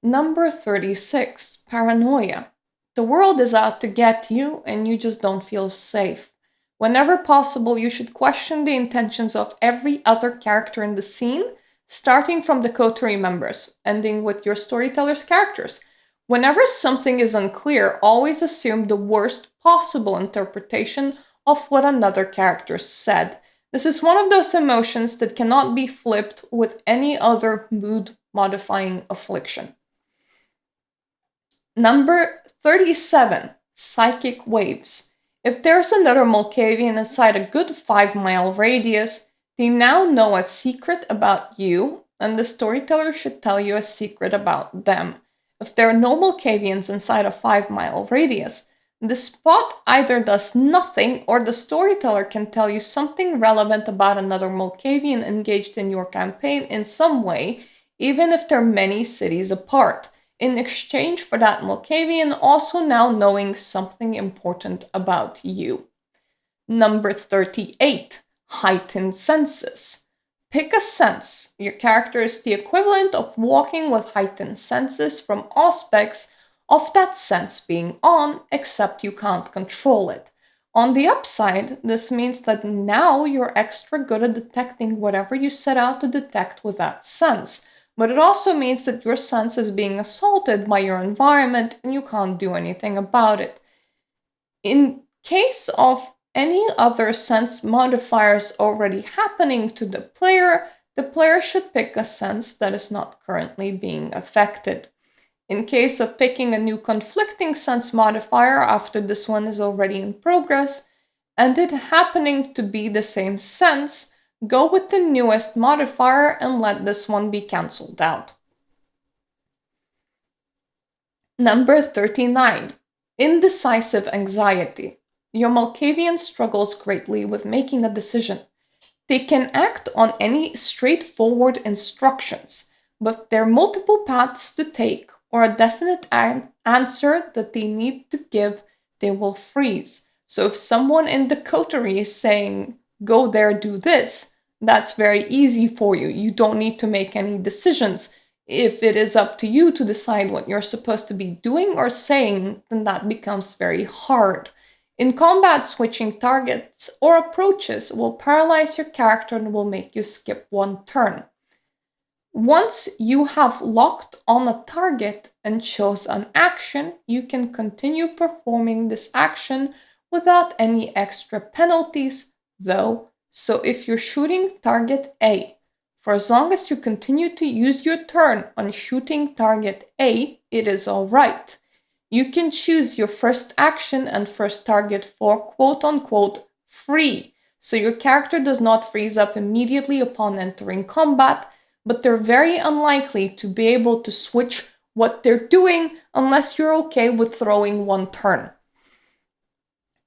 Number 36, paranoia. The world is out to get you and you just don't feel safe. Whenever possible, you should question the intentions of every other character in the scene, starting from the coterie members, ending with your storyteller's characters. Whenever something is unclear, always assume the worst possible interpretation of what another character said. This is one of those emotions that cannot be flipped with any other mood-modifying affliction. Number 37, Psychic Waves. If there's another Malkavian inside a good 5-mile radius, they now know a secret about you, and the storyteller should tell you a secret about them. If there are no Malkavians inside a 5-mile radius, the spot either does nothing or the storyteller can tell you something relevant about another Malkavian engaged in your campaign in some way, even if they're many cities apart, in exchange for that Malkavian also now knowing something important about you. Number 38, Heightened Senses. Pick a sense. Your character is the equivalent of walking with heightened senses from aspects of that sense being on, except you can't control it. On the upside, this means that now you're extra good at detecting whatever you set out to detect with that sense. But it also means that your sense is being assaulted by your environment and you can't do anything about it. In case of any other sense modifiers already happening to the player should pick a sense that is not currently being affected. In case of picking a new conflicting sense modifier after this one is already in progress, and it happening to be the same sense, go with the newest modifier and let this one be cancelled out. Number 39, Indecisive Anxiety. Your Malkavian struggles greatly with making a decision. They can act on any straightforward instructions, but there are multiple paths to take or a definite answer that they need to give, they will freeze. So if someone in the coterie is saying, go there, do this, that's very easy for you. You don't need to make any decisions. If it is up to you to decide what you're supposed to be doing or saying, then that becomes very hard. In combat, switching targets or approaches will paralyze your character and will make you skip one turn. Once you have locked on a target and chose an action, you can continue performing this action without any extra penalties, though. So if you're shooting target A, for as long as you continue to use your turn on shooting target A, it is alright. You can choose your first action and first target for quote-unquote free, so your character does not freeze up immediately upon entering combat, but they're very unlikely to be able to switch what they're doing unless you're okay with throwing one turn.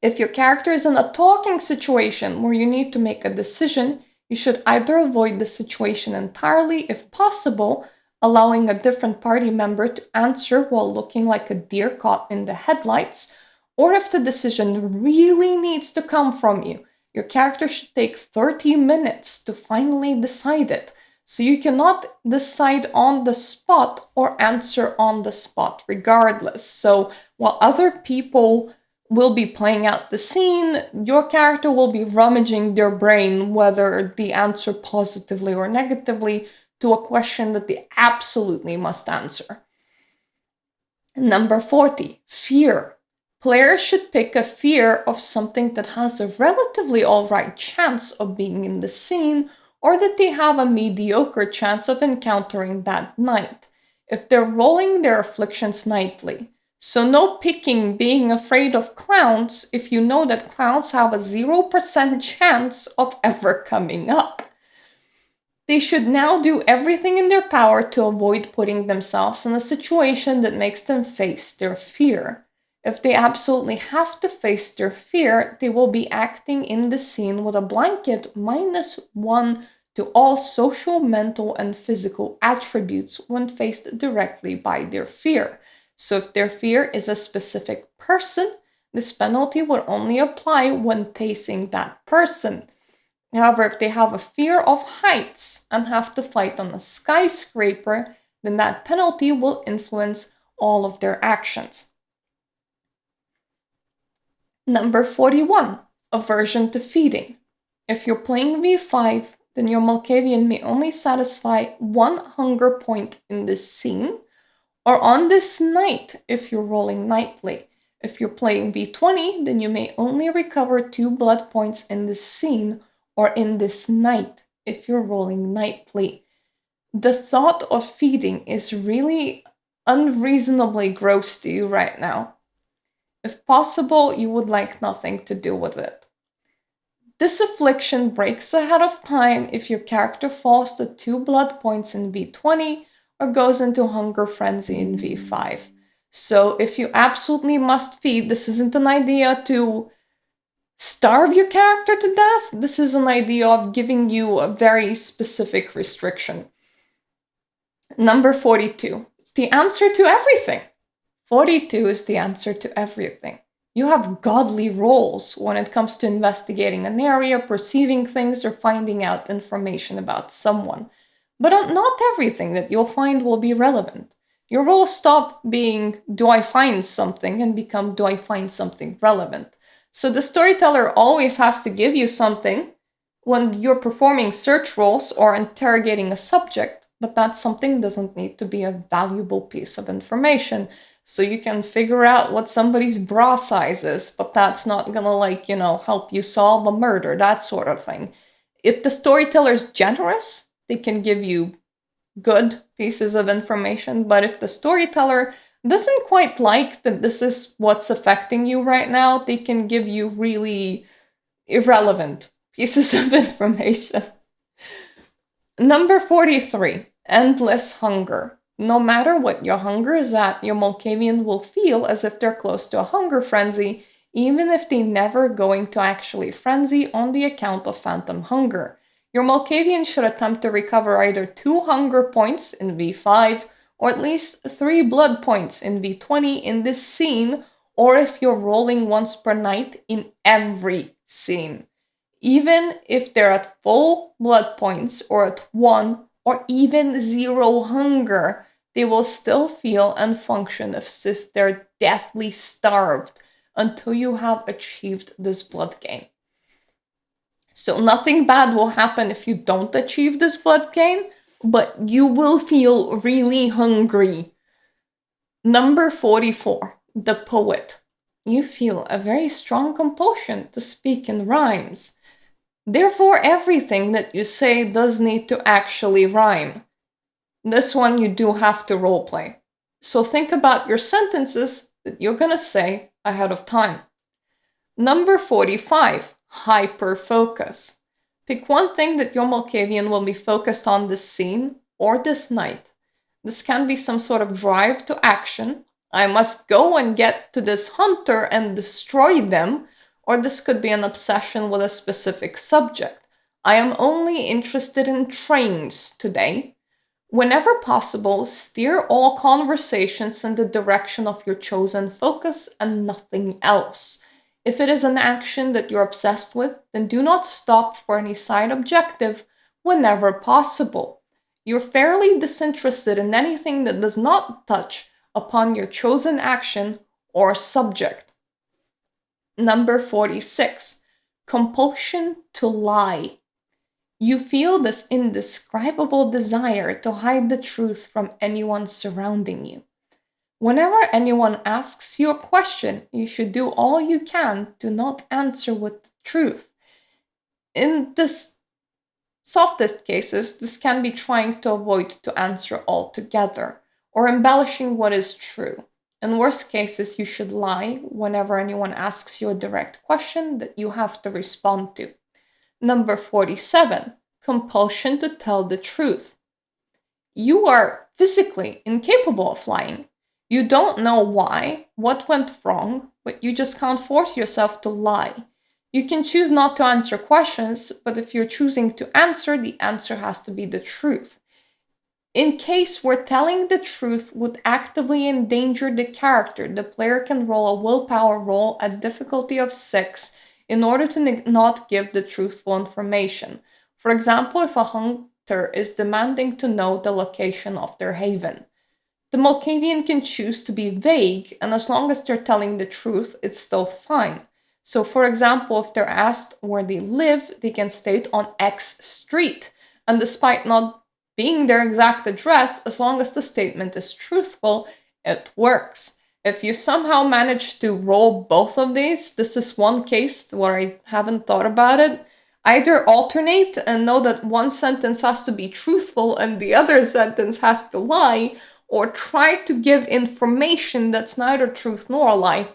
If your character is in a talking situation where you need to make a decision, you should either avoid the situation entirely if possible, allowing a different party member to answer while looking like a deer caught in the headlights, or if the decision really needs to come from you, your character should take 30 minutes to finally decide it. So you cannot decide on the spot or answer on the spot regardless. So while other people will be playing out the scene, your character will be rummaging their brain whether the answer positively or negatively to a question that they absolutely must answer. Number 40, fear. Players should pick a fear of something that has a relatively alright chance of being in the scene or that they have a mediocre chance of encountering that night, if they're rolling their afflictions nightly. So no picking being afraid of clowns if you know that clowns have a 0% chance of ever coming up. They should now do everything in their power to avoid putting themselves in a situation that makes them face their fear. If they absolutely have to face their fear, they will be acting in the scene with a blanket -1 to all social, mental, and physical attributes when faced directly by their fear. So if their fear is a specific person, this penalty would only apply when facing that person. However, if they have a fear of heights and have to fight on a skyscraper, then that penalty will influence all of their actions. Number 41, aversion to feeding. If you're playing V5, then your Malkavian may only satisfy one hunger point in this scene, or on this night if you're rolling nightly. If you're playing V20, then you may only recover 2 blood points in this scene, or in this night if you're rolling nightly. The thought of feeding is really unreasonably gross to you right now. If possible, you would like nothing to do with it. This affliction breaks ahead of time if your character falls to 2 blood points in V20 or goes into hunger frenzy in V5. So if you absolutely must feed, this isn't an idea to starve your character to death. This is an idea of giving you a very specific restriction. Number 42. The answer to everything. 42 is the answer to everything. You have godly roles when it comes to investigating an area, perceiving things, or finding out information about someone. But not everything that you'll find will be relevant. Your roles stop being, do I find something, and become, do I find something relevant? So the storyteller always has to give you something when you're performing search roles or interrogating a subject, but that something doesn't need to be a valuable piece of information. So you can figure out what somebody's bra size is, but that's not gonna, help you solve a murder, that sort of thing. If the storyteller's generous, they can give you good pieces of information, but if the storyteller doesn't quite like that this is what's affecting you right now, they can give you really irrelevant pieces of information. Number 43, endless hunger. No matter what your hunger is at, your Malkavian will feel as if they're close to a hunger frenzy, even if they never going to actually frenzy on the account of phantom hunger. Your Malkavian should attempt to recover either 2 hunger points in V5 or at least 3 blood points in V20 in this scene, or if you're rolling once per night in every scene. Even if they're at full blood points or at 1 or even 0 hunger, they will still feel and function as if they're deathly starved until you have achieved this blood gain. So nothing bad will happen if you don't achieve this blood gain, but you will feel really hungry. Number 44, the poet. You feel a very strong compulsion to speak in rhymes. Therefore, everything that you say does need to actually rhyme. This one you do have to roleplay. So think about your sentences that you're gonna say ahead of time. Number 45, hyper-focus. Pick one thing that your Malkavian will be focused on this scene or this night. This can be some sort of drive to action. I must go and get to this hunter and destroy them, or this could be an obsession with a specific subject. I am only interested in trains today. Whenever possible, steer all conversations in the direction of your chosen focus and nothing else. If it is an action that you're obsessed with, then do not stop for any side objective whenever possible. You're fairly disinterested in anything that does not touch upon your chosen action or subject. Number 46, compulsion to lie. You feel this indescribable desire to hide the truth from anyone surrounding you. Whenever anyone asks you a question, you should do all you can to not answer with the truth. In this softest cases, this can be trying to avoid to answer altogether, or embellishing what is true. In worst cases, you should lie whenever anyone asks you a direct question that you have to respond to. Number 47, compulsion to tell the truth. You are physically incapable of lying. You don't know why, what went wrong, but you just can't force yourself to lie. You can choose not to answer questions, but if you're choosing to answer, the answer has to be the truth. In case where telling the truth would actively endanger the character, the player can roll a willpower roll at difficulty of 6 in order to not give the truthful information. For example, if a hunter is demanding to know the location of their haven. The Malkavian can choose to be vague, and as long as they're telling the truth, it's still fine. So, for example, if they're asked where they live, they can state on X street, and despite not being their exact address, as long as the statement is truthful, it works. If you somehow manage to roll both of these, this is one case where I haven't thought about it. Either alternate and know that one sentence has to be truthful and the other sentence has to lie, or try to give information that's neither truth nor a lie.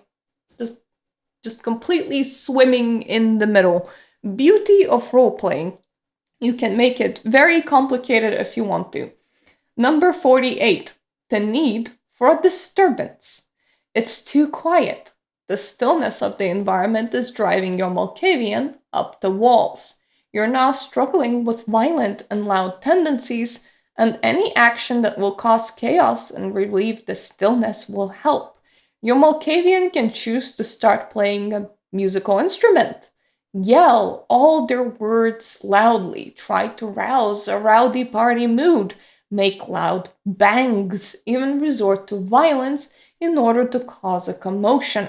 Just completely swimming in the middle. Beauty of role playing. You can make it very complicated if you want to. Number 48. The need for a disturbance. It's too quiet. The stillness of the environment is driving your Malkavian up the walls. You're now struggling with violent and loud tendencies, and any action that will cause chaos and relieve the stillness will help. Your Malkavian can choose to start playing a musical instrument, yell all their words loudly, try to rouse a rowdy party mood, make loud bangs, even resort to violence in order to cause a commotion.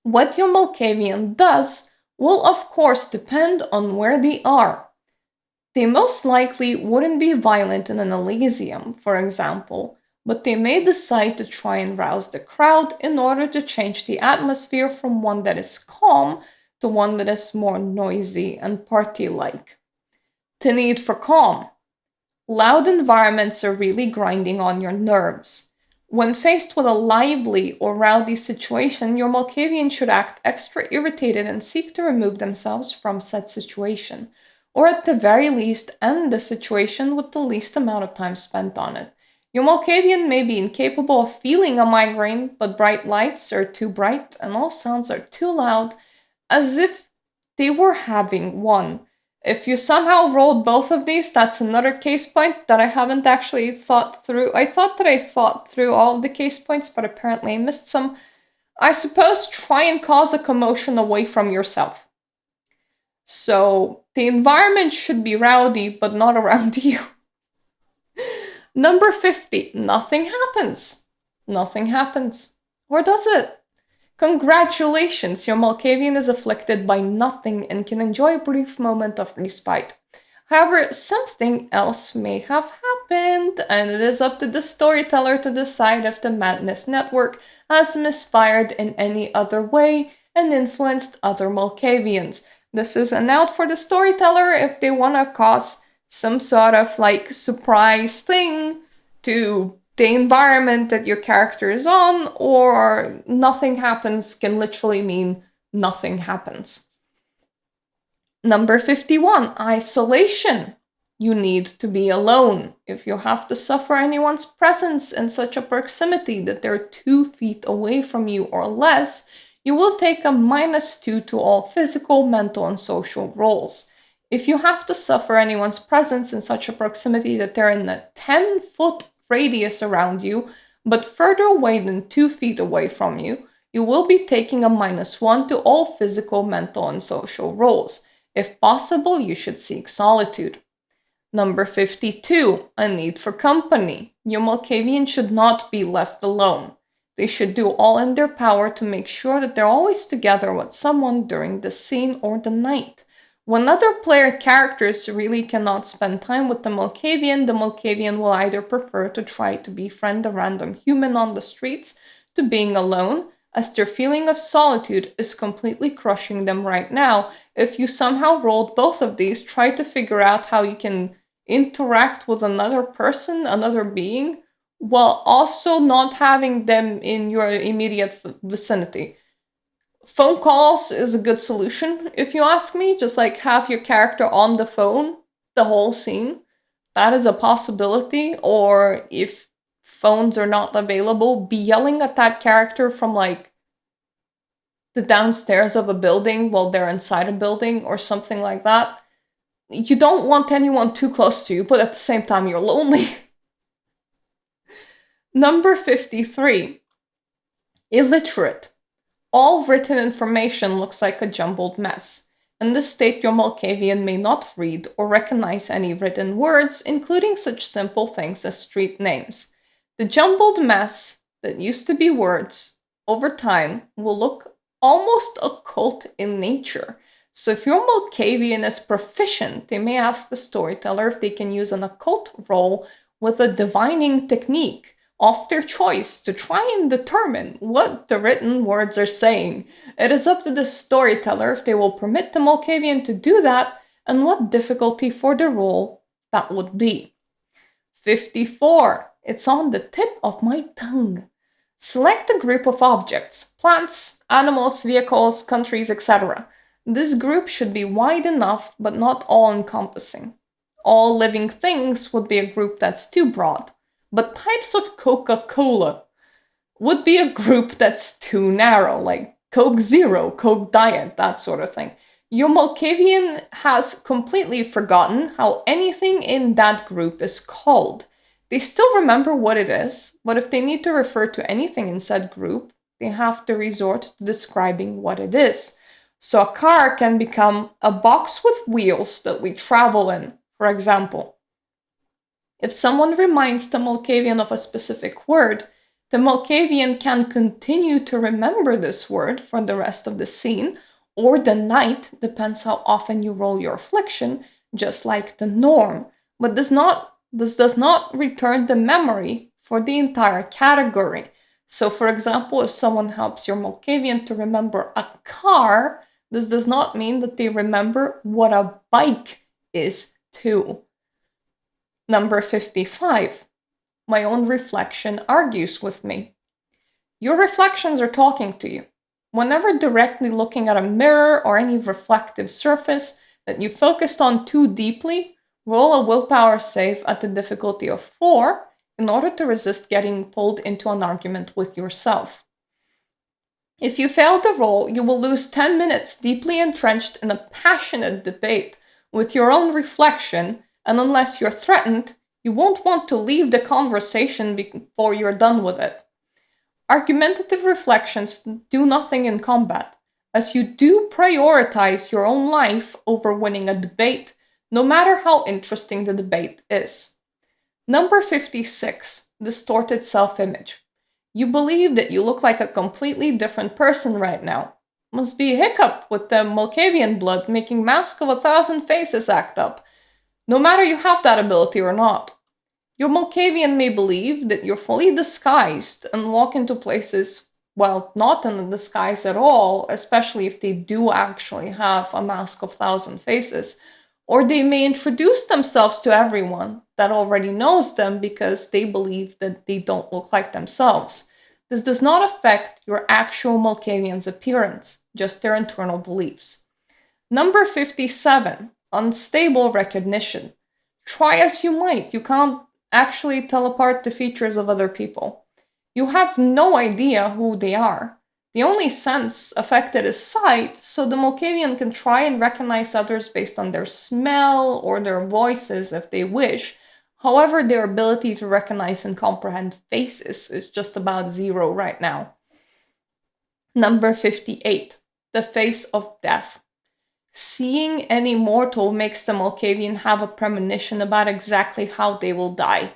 What your Malkavian does will, of course, depend on where they are. They most likely wouldn't be violent in an Elysium, for example, but they may decide to try and rouse the crowd in order to change the atmosphere from one that is calm to one that is more noisy and party-like. The need for calm. Loud environments are really grinding on your nerves. When faced with a lively or rowdy situation, your Malkavian should act extra irritated and seek to remove themselves from said situation, or at the very least end the situation with the least amount of time spent on it. Your Malkavian may be incapable of feeling a migraine, but bright lights are too bright and all sounds are too loud, as if they were having one. If you somehow rolled both of these, that's another case point that I haven't actually thought through. I thought that I thought through all of the case points, but apparently I missed some. I suppose try and cause a commotion away from yourself. So the environment should be rowdy, but not around you. Number 50. Nothing happens. Nothing happens. Or does it? Congratulations, your Malkavian is afflicted by nothing and can enjoy a brief moment of respite. However, something else may have happened, and it is up to the storyteller to decide if the Madness Network has misfired in any other way and influenced other Malkavians. This is an out for the storyteller if they want to cause some sort of like surprise thing to the environment that your character is on, or nothing happens can literally mean nothing happens. Number 51, isolation. You need to be alone. If you have to suffer anyone's presence in such a proximity that they're 2 feet away from you or less, you will take a -2 to all physical, mental, and social rolls. If you have to suffer anyone's presence in such a proximity that they're in a 10-foot radius around you, but further away than 2 feet away from you, you will be taking a -1 to all physical, mental, and social rolls. If possible, you should seek solitude. Number 52, a need for company. Your Malkavian should not be left alone. They should do all in their power to make sure that they're always together with someone during the scene or the night. When other player characters really cannot spend time with the Malkavian will either prefer to try to befriend a random human on the streets to being alone, as their feeling of solitude is completely crushing them right now. If you somehow rolled both of these, try to figure out how you can interact with another person, another being, while also not having them in your immediate vicinity. Phone calls is a good solution, if you ask me. Just like have your character on the phone the whole scene. That is a possibility. Or if phones are not available, be yelling at that character from like the downstairs of a building while they're inside a building or something like that. You don't want anyone too close to you, but at the same time, you're lonely. Number 53. Illiterate. All written information looks like a jumbled mess. In this state, your Malkavian may not read or recognize any written words, including such simple things as street names. The jumbled mess that used to be words, over time, will look almost occult in nature. So if your Malkavian is proficient, they may ask the storyteller if they can use an occult roll with a divining technique, of their choice to try and determine what the written words are saying. It is up to the storyteller if they will permit the Malkavian to do that and what difficulty for the role that would be. 54. It's on the tip of my tongue. Select a group of objects, plants, animals, vehicles, countries, etc. This group should be wide enough but not all encompassing. All living things would be a group that's too broad, but types of Coca Cola would be a group that's too narrow, like Coke Zero, Coke Diet, that sort of thing. Your Malkavian has completely forgotten how anything in that group is called. They still remember what it is, but if they need to refer to anything in said group, they have to resort to describing what it is. So a car can become a box with wheels that we travel in, for example. If someone reminds the Malkavian of a specific word, the Malkavian can continue to remember this word for the rest of the scene or the night, depends how often you roll your affliction, just like the norm, but this does not return the memory for the entire category. So, for example, if someone helps your Malkavian to remember a car, this does not mean that they remember what a bike is too. Number 55. My own reflection argues with me. Your reflections are talking to you. Whenever directly looking at a mirror or any reflective surface that you focused on too deeply, roll a willpower save at the difficulty of 4 in order to resist getting pulled into an argument with yourself. If you fail the roll, you will lose 10 minutes deeply entrenched in a passionate debate with your own reflection, and unless you're threatened, you won't want to leave the conversation before you're done with it. Argumentative reflections do nothing in combat, as you do prioritize your own life over winning a debate, no matter how interesting the debate is. Number 56. Distorted self-image. You believe that you look like a completely different person right now. Must be a hiccup with the Malkavian blood making Mask of 1,000 Faces act up, no matter you have that ability or not. Your Malkavian may believe that you're fully disguised and walk into places, well, not in a disguise at all, especially if they do actually have a Mask of 1,000 Faces. Or they may introduce themselves to everyone that already knows them because they believe that they don't look like themselves. This does not affect your actual Malkavian's appearance, just their internal beliefs. Number 57. Unstable recognition. Try as you might, you can't actually tell apart the features of other people. You have no idea who they are. The only sense affected is sight, so the Malkavian can try and recognize others based on their smell or their voices if they wish. However, their ability to recognize and comprehend faces is just about 0 right now. Number 58. The face of death. Seeing any mortal makes the Malkavian have a premonition about exactly how they will die.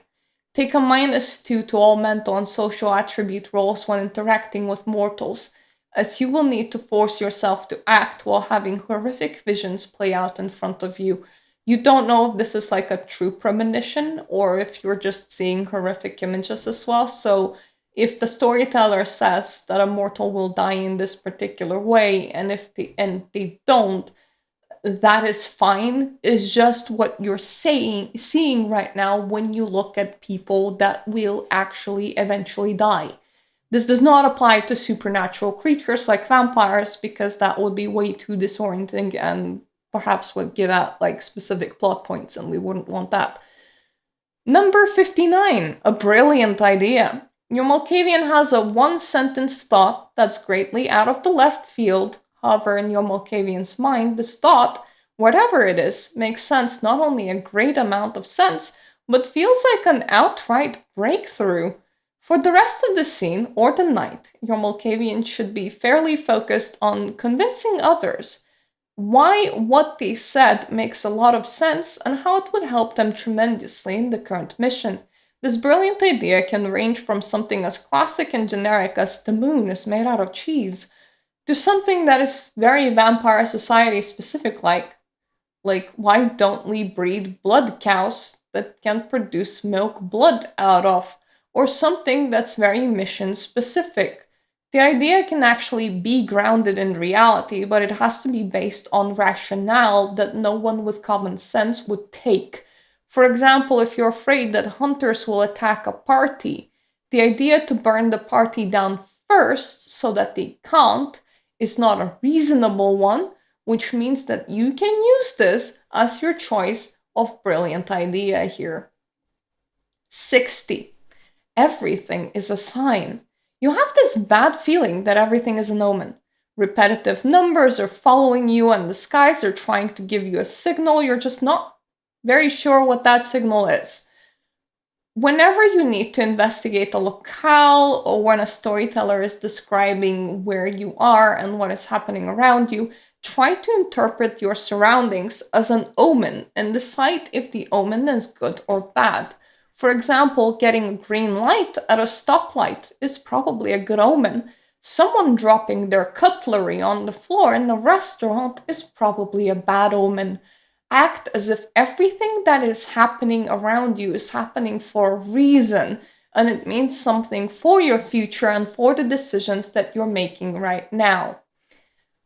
Take a -2 to all mental and social attribute rolls when interacting with mortals, as you will need to force yourself to act while having horrific visions play out in front of you. You don't know if this is like a true premonition or if you're just seeing horrific images as well. So if the storyteller says that a mortal will die in this particular way, and if they don't, that is fine. It's just what you're seeing right now when you look at people that will actually eventually die. This does not apply to supernatural creatures like vampires because that would be way too disorienting and perhaps would give out like specific plot points, and we wouldn't want that. Number 59, a brilliant idea. Your Malkavian has a one-sentence thought that's greatly out of the left field. However, in your Malkavian's mind, this thought, whatever it is, makes sense, not only a great amount of sense, but feels like an outright breakthrough. For the rest of the scene or the night, your Malkavian should be fairly focused on convincing others why what they said makes a lot of sense and how it would help them tremendously in the current mission. This brilliant idea can range from something as classic and generic as the moon is made out of cheese to something that is very vampire society specific, like why don't we breed blood cows that can produce milk blood out of, or something that's very mission specific. The idea can actually be grounded in reality, but it has to be based on rationale that no one with common sense would take. For example, if you're afraid that hunters will attack a party, the idea to burn the party down first so that they can't is not a reasonable one, which means that you can use this as your choice of brilliant idea here. 60. Everything is a sign. You have this bad feeling that everything is an omen. Repetitive numbers are following you, and the skies are trying to give you a signal. You're just not very sure what that signal is. Whenever you need to investigate a locale, or when a storyteller is describing where you are and what is happening around you, try to interpret your surroundings as an omen and decide if the omen is good or bad. For example, getting a green light at a stoplight is probably a good omen. Someone dropping their cutlery on the floor in a restaurant is probably a bad omen. Act as if everything that is happening around you is happening for a reason, and it means something for your future and for the decisions that you're making right now.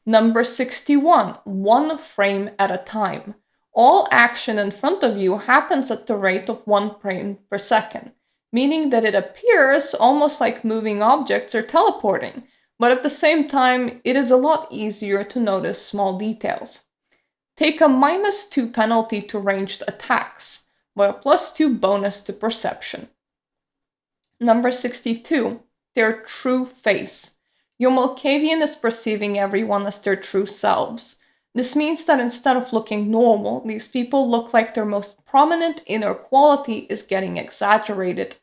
Number 61, one frame at a time. All action in front of you happens at the rate of one frame per second, meaning that it appears almost like moving objects are teleporting, but at the same time, it is a lot easier to notice small details. Take a -2 penalty to ranged attacks, but a +2 bonus to perception. Number 62, their true face. Your Malkavian is perceiving everyone as their true selves. This means that instead of looking normal, these people look like their most prominent inner quality is getting exaggerated.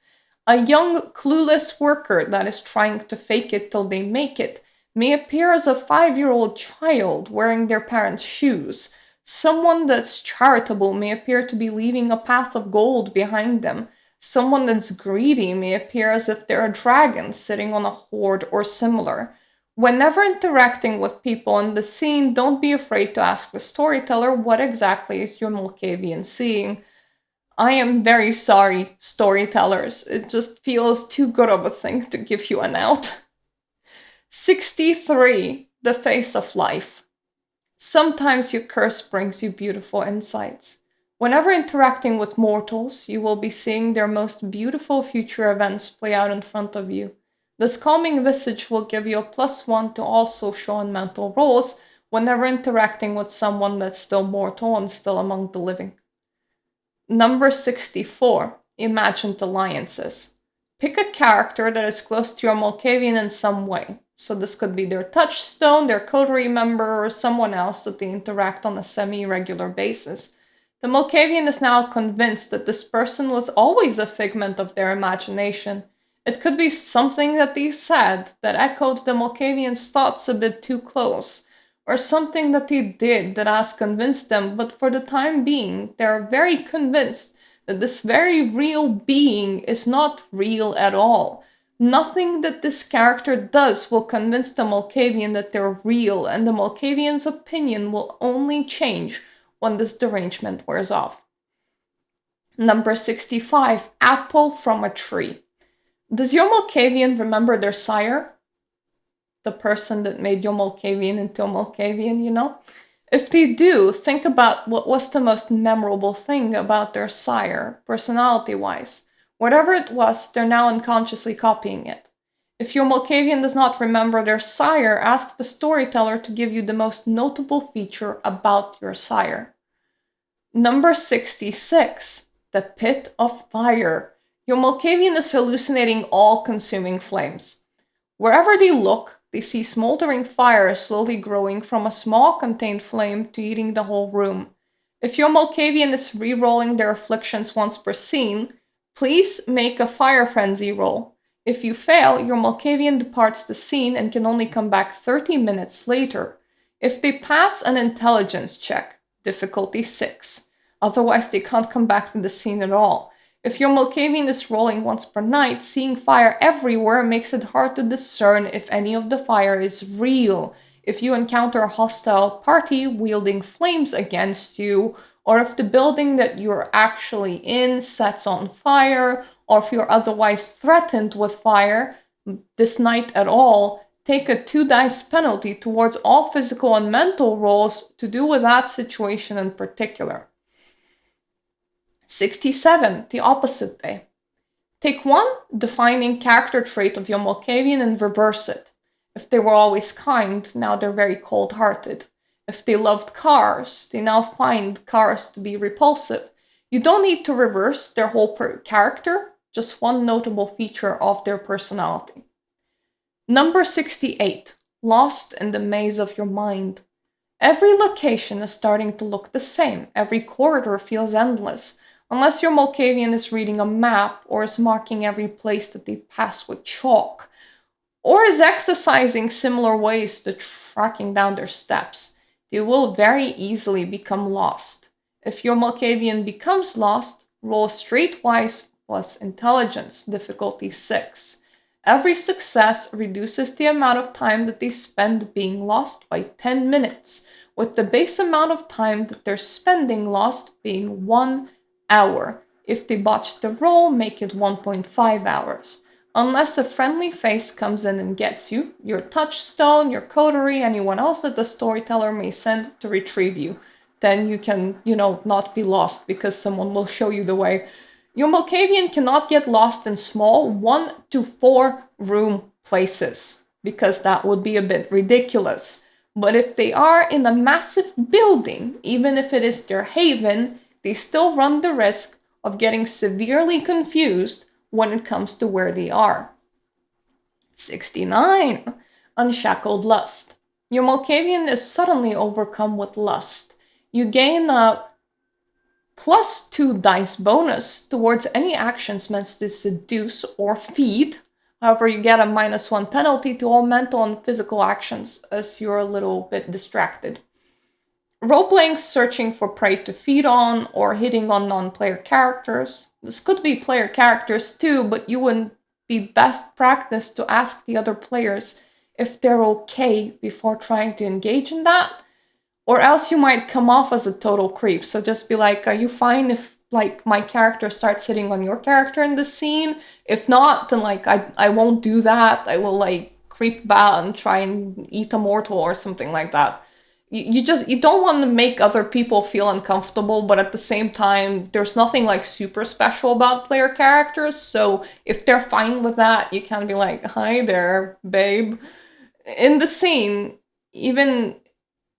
A young, clueless worker that is trying to fake it till they make it may appear as a 5-year-old child wearing their parents' shoes. Someone that's charitable may appear to be leaving a path of gold behind them. Someone that's greedy may appear as if they're a dragon sitting on a hoard or similar. Whenever interacting with people in the scene, don't be afraid to ask the storyteller what exactly is your Malkavian seeing. I am very sorry, storytellers. It just feels too good of a thing to give you an out. 63. The face of life. Sometimes your curse brings you beautiful insights. Whenever interacting with mortals, you will be seeing their most beautiful future events play out in front of you. This calming visage will give you a +1 to all social and mental rolls whenever interacting with someone that's still mortal and still among the living. Number 64, imagined alliances. Pick a character that is close to your Malkavian in some way. So this could be their touchstone, their coterie member, or someone else that they interact on a semi-regular basis. The Malkavian is now convinced that this person was always a figment of their imagination. It could be something that they said that echoed the Malkavian's thoughts a bit too close, or something that they did that has convinced them, but for the time being, they are very convinced that this very real being is not real at all. Nothing that this character does will convince the Malkavian that they're real, and the Malkavian's opinion will only change when this derangement wears off. Number 65, apple from a tree. Does your Malkavian remember their sire? The person that made your Malkavian into a Malkavian, you know? If they do, think about what was the most memorable thing about their sire, personality-wise. Whatever it was, they're now unconsciously copying it. If your Malkavian does not remember their sire, ask the storyteller to give you the most notable feature about your sire. Number 66, the pit of fire. Your Malkavian is hallucinating all-consuming flames. Wherever they look, they see smoldering fire slowly growing from a small contained flame to eating the whole room. If your Malkavian is re-rolling their afflictions once per scene, please make a fire frenzy roll. If you fail, your Malkavian departs the scene and can only come back 30 minutes later. If they pass an intelligence check, difficulty 6. Otherwise, they can't come back to the scene at all. If your Malkavian is rolling once per night, seeing fire everywhere makes it hard to discern if any of the fire is real. If you encounter a hostile party wielding flames against you, or if the building that you're actually in sets on fire, or if you're otherwise threatened with fire this night at all, take a 2 dice penalty towards all physical and mental rolls to do with that situation in particular. 67, the opposite day. Take one defining character trait of your Malkavian and reverse it. If they were always kind, now they're very cold-hearted. If they loved cars, they now find cars to be repulsive. You don't need to reverse their whole character, just one notable feature of their personality. Number 68, lost in the maze of your mind. Every location is starting to look the same. Every corridor feels endless, unless your Malkavian is reading a map or is marking every place that they pass with chalk, or is exercising similar ways to tracking down their steps. They will very easily become lost. If your Malkavian becomes lost, roll Streetwise plus Intelligence, difficulty 6. Every success reduces the amount of time that they spend being lost by 10 minutes, with the base amount of time that they're spending lost being 1 hour. If they botch the roll, make it 1.5 hours. Unless a friendly face comes in and gets you, your touchstone, your coterie, anyone else that the storyteller may send to retrieve you. Then you can, not be lost because someone will show you the way. Your Malkavian cannot get lost in small 1 to 4 room places, because that would be a bit ridiculous. But if they are in a massive building, even if it is their haven, they still run the risk of getting severely confused when it comes to where they are. 69. Unshackled Lust. Your Malkavian is suddenly overcome with lust. You gain a +2 dice bonus towards any actions meant to seduce or feed. However, you get a -1 penalty to all mental and physical actions as you're a little bit distracted. Roleplaying searching for prey to feed on or hitting on non-player characters. This could be player characters too, but you wouldn't be best practice to ask the other players if they're okay before trying to engage in that, or else you might come off as a total creep. So just be like, are you fine if my character starts hitting on your character in the scene? If not, then I won't do that. I will creep about and try and eat a mortal or something like that. You don't want to make other people feel uncomfortable, but at the same time, there's nothing super special about player characters. So if they're fine with that, you can be like, hi there, babe. In the scene, even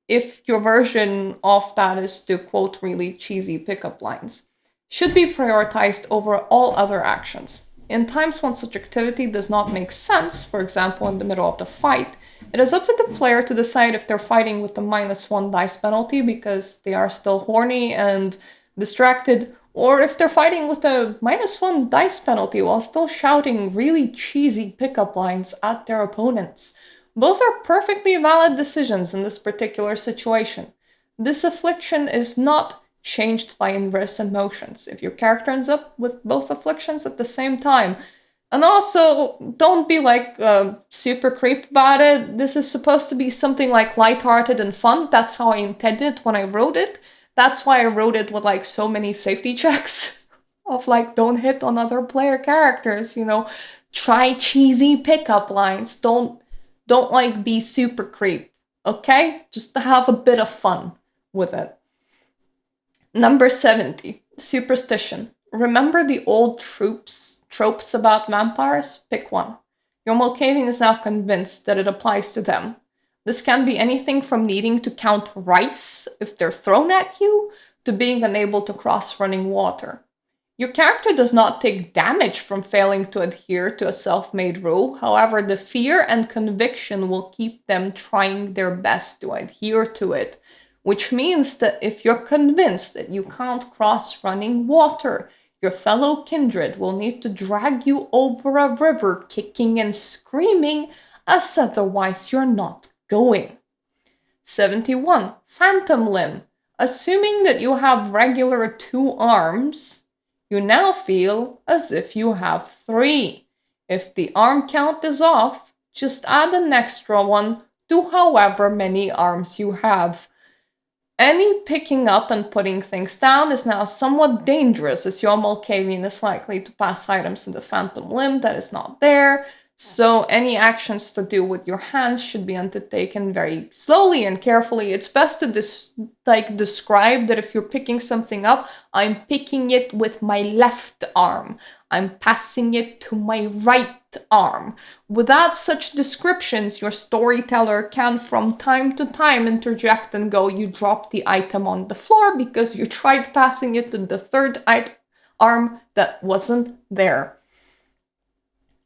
if your version of that is to quote really cheesy pickup lines, should be prioritized over all other actions. In times when such activity does not make sense, for example in the middle of the fight, it is up to the player to decide if they're fighting with the -1 dice penalty because they are still horny and distracted, or if they're fighting with a -1 dice penalty while still shouting really cheesy pickup lines at their opponents. Both are perfectly valid decisions in this particular situation. This affliction is not changed by inverse emotions. If your character ends up with both afflictions at the same time, and also, don't be super creep about it. This is supposed to be something lighthearted and fun. That's how I intended when I wrote it. That's why I wrote it with so many safety checks of don't hit on other player characters, Try cheesy pickup lines. Don't be super creep, okay? Just to have a bit of fun with it. Number 70, superstition. Remember the old tropes about vampires? Pick one. Your Malkavian is now convinced that it applies to them. This can be anything from needing to count rice if they're thrown at you, to being unable to cross running water. Your character does not take damage from failing to adhere to a self-made rule, however, the fear and conviction will keep them trying their best to adhere to it, which means that if you're convinced that you can't cross running water, your fellow kindred will need to drag you over a river kicking and screaming, as otherwise you're not going. 71. Phantom limb. Assuming that you have regular 2 arms, you now feel as if you have 3. If the arm count is off, just add an extra one to however many arms you have. Any picking up and putting things down is now somewhat dangerous, as your Malkavian is likely to pass items in the phantom limb that is not there. So any actions to do with your hands should be undertaken very slowly and carefully. It's best to describe that if you're picking something up, I'm picking it with my left arm. I'm passing it to my right arm. Without such descriptions, your storyteller can from time to time interject and go, you dropped the item on the floor because you tried passing it to the third arm that wasn't there.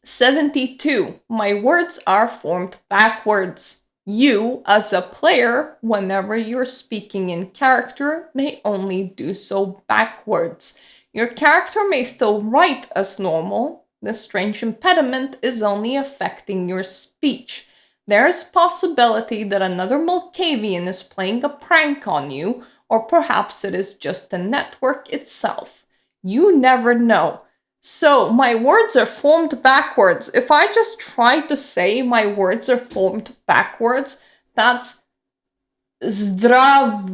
72. My words are formed backwards. You, as a player, whenever you're speaking in character, may only do so backwards. Your character may still write as normal. The strange impediment is only affecting your speech. There's possibility that another Malkavian is playing a prank on you, or perhaps it is just the network itself. You never know. So my words are formed backwards. If I just try to say my words are formed backwards, that's sab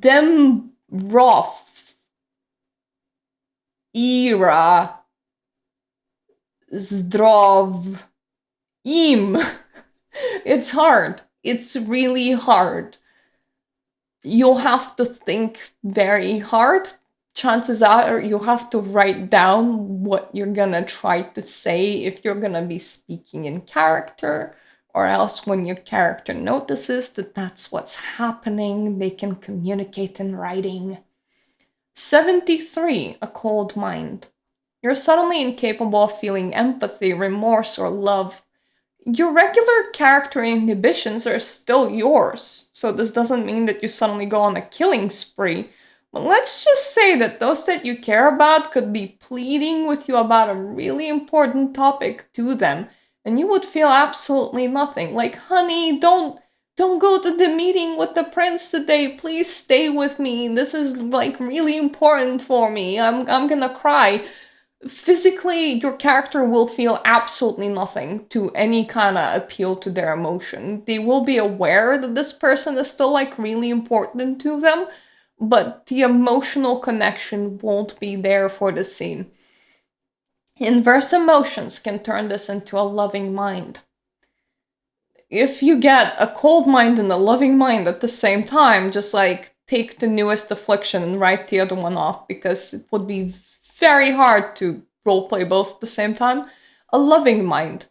demrof ira zdrov im. It's hard. It's really hard. You'll have to think very hard. Chances are you'll have to write down what you're gonna try to say if you're gonna be speaking in character, or else when your character notices that that's what's happening, they can communicate in writing. 73. A cold mind. You're suddenly incapable of feeling empathy, remorse, or love. Your regular character inhibitions are still yours, so this doesn't mean that you suddenly go on a killing spree. But let's just say that those that you care about could be pleading with you about a really important topic to them, and you would feel absolutely nothing. Like, honey, don't go to the meeting with the prince today. Please stay with me. This is like really important for me. I'm gonna cry. Physically, your character will feel absolutely nothing to any kind of appeal to their emotion. They will be aware that this person is still like really important to them, but the emotional connection won't be there for the scene. Inverse emotions can turn this into a loving mind. If you get a cold mind and a loving mind at the same time, just like take the newest affliction and write the other one off, because it would be very hard to roleplay both at the same time. A loving mind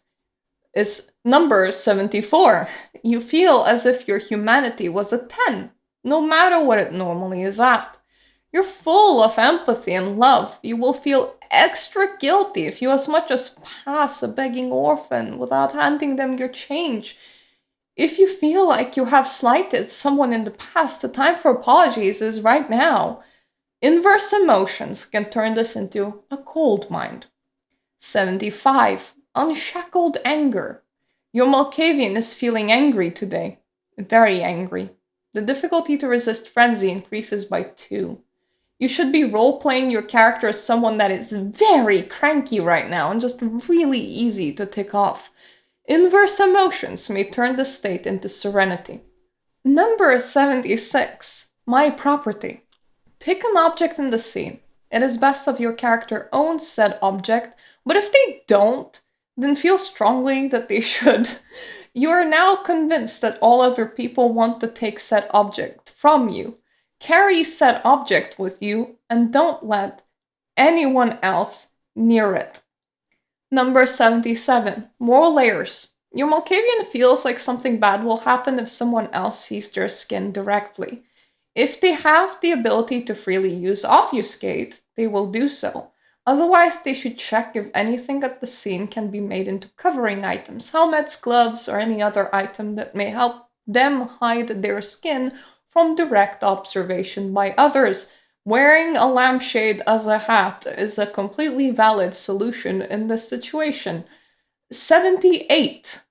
is number 74. You feel as if your humanity was a 10, no matter what it normally is at. You're full of empathy and love. You will feel extra guilty if you as much as pass a begging orphan without handing them your change. If you feel like you have slighted someone in the past, the time for apologies is right now. Inverse emotions can turn this into a cold mind. 75. Unshackled anger. Your Malkavian is feeling angry today. Very angry. The difficulty to resist frenzy increases by 2. You should be role-playing your character as someone that is very cranky right now and just really easy to tick off. Inverse emotions may turn the state into serenity. Number 76. My property. Pick an object in the scene. It is best if your character owns said object, but if they don't, then feel strongly that they should. You are now convinced that all other people want to take said object from you. Carry said object with you and don't let anyone else near it. Number 77. More layers. Your Malkavian feels like something bad will happen if someone else sees their skin directly. If they have the ability to freely use obfuscate, they will do so. Otherwise, they should check if anything at the scene can be made into covering items, helmets, gloves, or any other item that may help them hide their skin from direct observation by others. Wearing a lampshade as a hat is a completely valid solution in this situation. 78.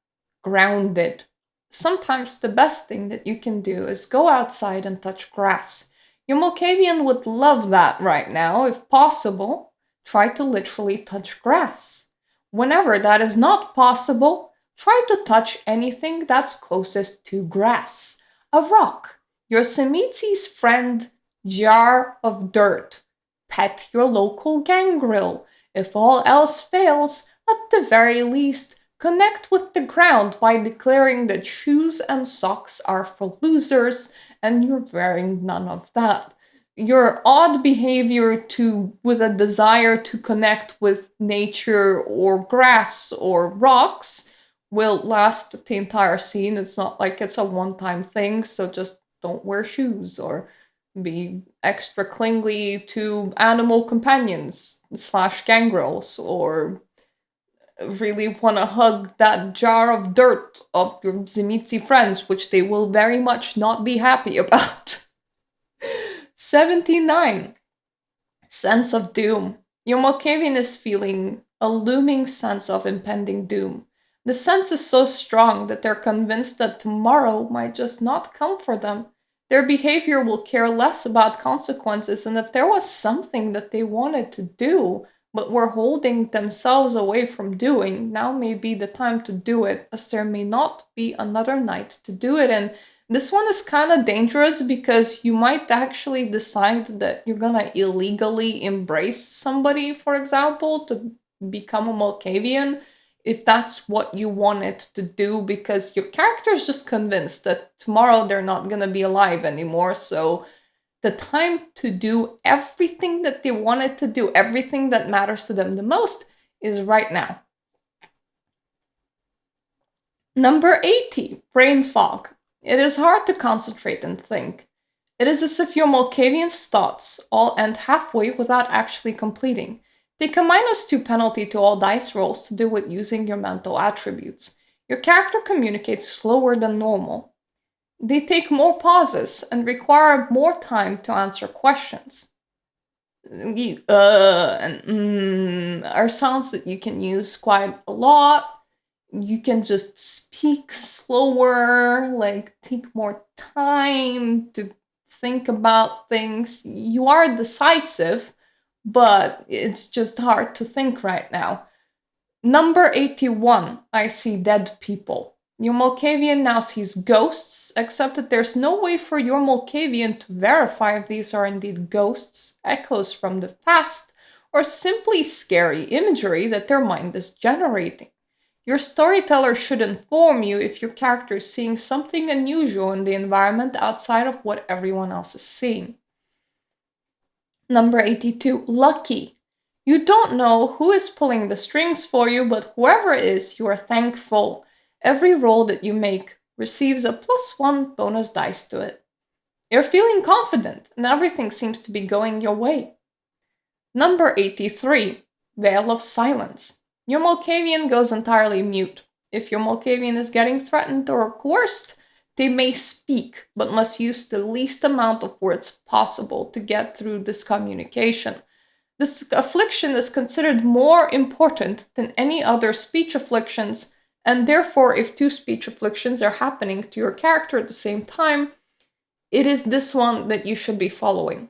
Grounded. Sometimes the best thing that you can do is go outside and touch grass. Your Malkavian would love that right now. If possible, try to literally touch grass. Whenever that is not possible, Try to touch anything that's closest to grass. A rock. Your Semitsi's friend, jar of dirt. Pet your local gangrel. If all else fails, at the very least, connect with the ground by declaring that shoes and socks are for losers and you're wearing none of that. Your odd behavior with a desire to connect with nature or grass or rocks will last the entire scene. It's not like it's a one-time thing, so just don't wear shoes or be extra clingy to animal companions slash gangrels or really want to hug that jar of dirt of your Zimitzi friends, which they will very much not be happy about. 79. Sense of doom. Your Malkavian is feeling a looming sense of impending doom. The sense is so strong that they're convinced that tomorrow might just not come for them. Their behavior will care less about consequences, and if there was something that they wanted to do, but were holding themselves away from doing, now may be the time to do it, as there may not be another night to do it in. This one is kind of dangerous because you might actually decide that you're gonna illegally embrace somebody, for example, to become a Malkavian, if that's what you wanted to do, because your character is just convinced that tomorrow they're not gonna be alive anymore. So the time to do everything that they wanted to do, everything that matters to them the most, is right now. Number 80, brain fog. It is hard to concentrate and think. It is as if your Malkavian's thoughts all end halfway without actually completing. Take a -2 penalty to all dice rolls to do with using your mental attributes. Your character communicates slower than normal. They take more pauses and require more time to answer questions. And are sounds that you can use quite a lot. You can just speak slower, like take more time to think about things. You are decisive, but it's just hard to think right now. Number 81, I see dead people. Your Malkavian now sees ghosts, except that there's no way for your Malkavian to verify if these are indeed ghosts, echoes from the past, or simply scary imagery that their mind is generating. Your storyteller should inform you if your character is seeing something unusual in the environment outside of what everyone else is seeing. Number 82, lucky. You don't know who is pulling the strings for you, but whoever it is, you are thankful. Every roll that you make receives a +1 bonus dice to it. You're feeling confident, and everything seems to be going your way. Number 83, Veil of Silence. Your Malkavian goes entirely mute. If your Malkavian is getting threatened or coerced, they may speak, but must use the least amount of words possible to get through this communication. This affliction is considered more important than any other speech afflictions, and therefore, if two speech afflictions are happening to your character at the same time, it is this one that you should be following.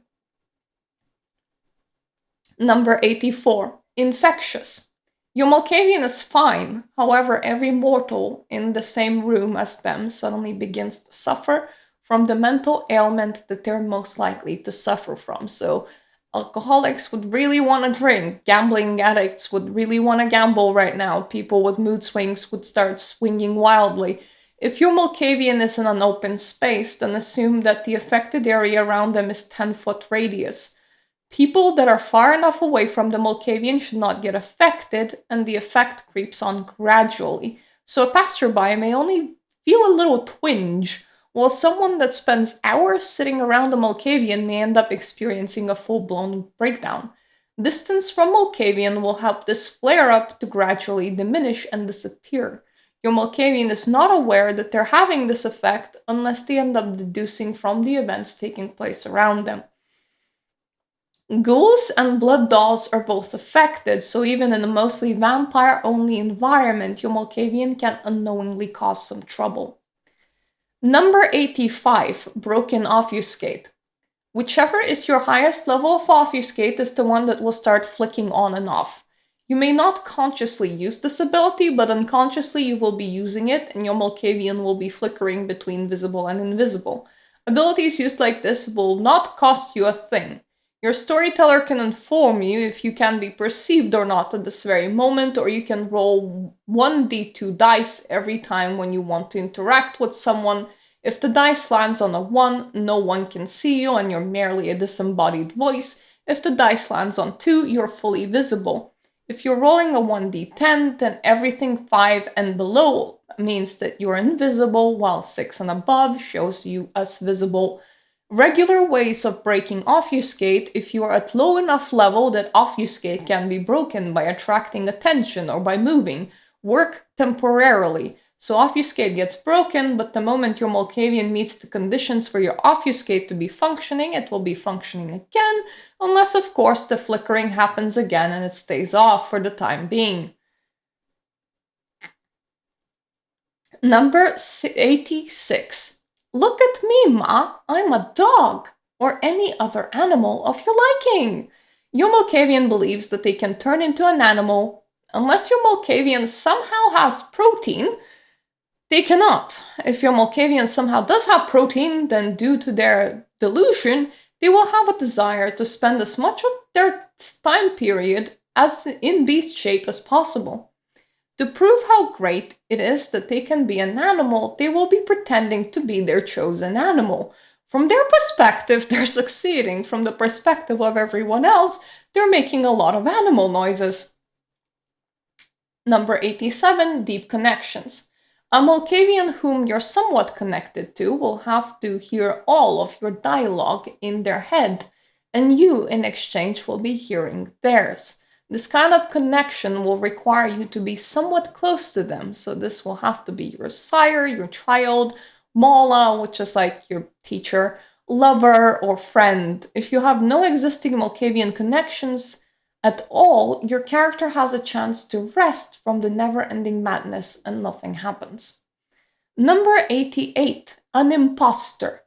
Number 84, infectious. Your Malkavian is fine, however, every mortal in the same room as them suddenly begins to suffer from the mental ailment that they're most likely to suffer from. So, alcoholics would really want to drink, gambling addicts would really want to gamble right now, people with mood swings would start swinging wildly. If your Malkavian is in an open space, then assume that the affected area around them is 10-foot radius. People that are far enough away from the Malkavian should not get affected, and the effect creeps on gradually. So a passerby may only feel a little twinge, while someone that spends hours sitting around the Malkavian may end up experiencing a full-blown breakdown. Distance from Malkavian will help this flare-up to gradually diminish and disappear. Your Malkavian is not aware that they're having this effect unless they end up deducing from the events taking place around them. Ghouls and blood dolls are both affected, so even in a mostly vampire-only environment, your Malkavian can unknowingly cause some trouble. Number 85, Broken Obfuscate. Whichever is your highest level of Obfuscate is the one that will start flicking on and off. You may not consciously use this ability, but unconsciously you will be using it, and your Malkavian will be flickering between visible and invisible. Abilities used like this will not cost you a thing. Your storyteller can inform you if you can be perceived or not at this very moment, or you can roll 1d2 dice every time when you want to interact with someone. If the dice lands on a 1, no one can see you and you're merely a disembodied voice. If the dice lands on 2, you're fully visible. If you're rolling a 1d10, then everything 5 and below means that you're invisible, while 6 and above shows you as visible. Regular ways of breaking obfuscate: if you are at low enough level that obfuscate can be broken by attracting attention or by moving, work temporarily. So obfuscate gets broken, but the moment your Malkavian meets the conditions for your obfuscate to be functioning, it will be functioning again, unless of course the flickering happens again and it stays off for the time being. Number 86. Look at me, Ma, I'm a dog, or any other animal of your liking. Your Malkavian believes that they can turn into an animal. Unless your Malkavian somehow has protein, they cannot. If your Malkavian somehow does have protein, then due to their delusion, they will have a desire to spend as much of their time period as in beast shape as possible. To prove how great it is that they can be an animal, they will be pretending to be their chosen animal. From their perspective, they're succeeding. From the perspective of everyone else, they're making a lot of animal noises. Number 87, deep connections. A Malkavian whom you're somewhat connected to will have to hear all of your dialogue in their head, and you, in exchange, will be hearing theirs. This kind of connection will require you to be somewhat close to them, so this will have to be your sire, your child, Mala, which is like your teacher, lover, or friend. If you have no existing Malkavian connections at all, your character has a chance to rest from the never-ending madness and nothing happens. Number 88, an imposter.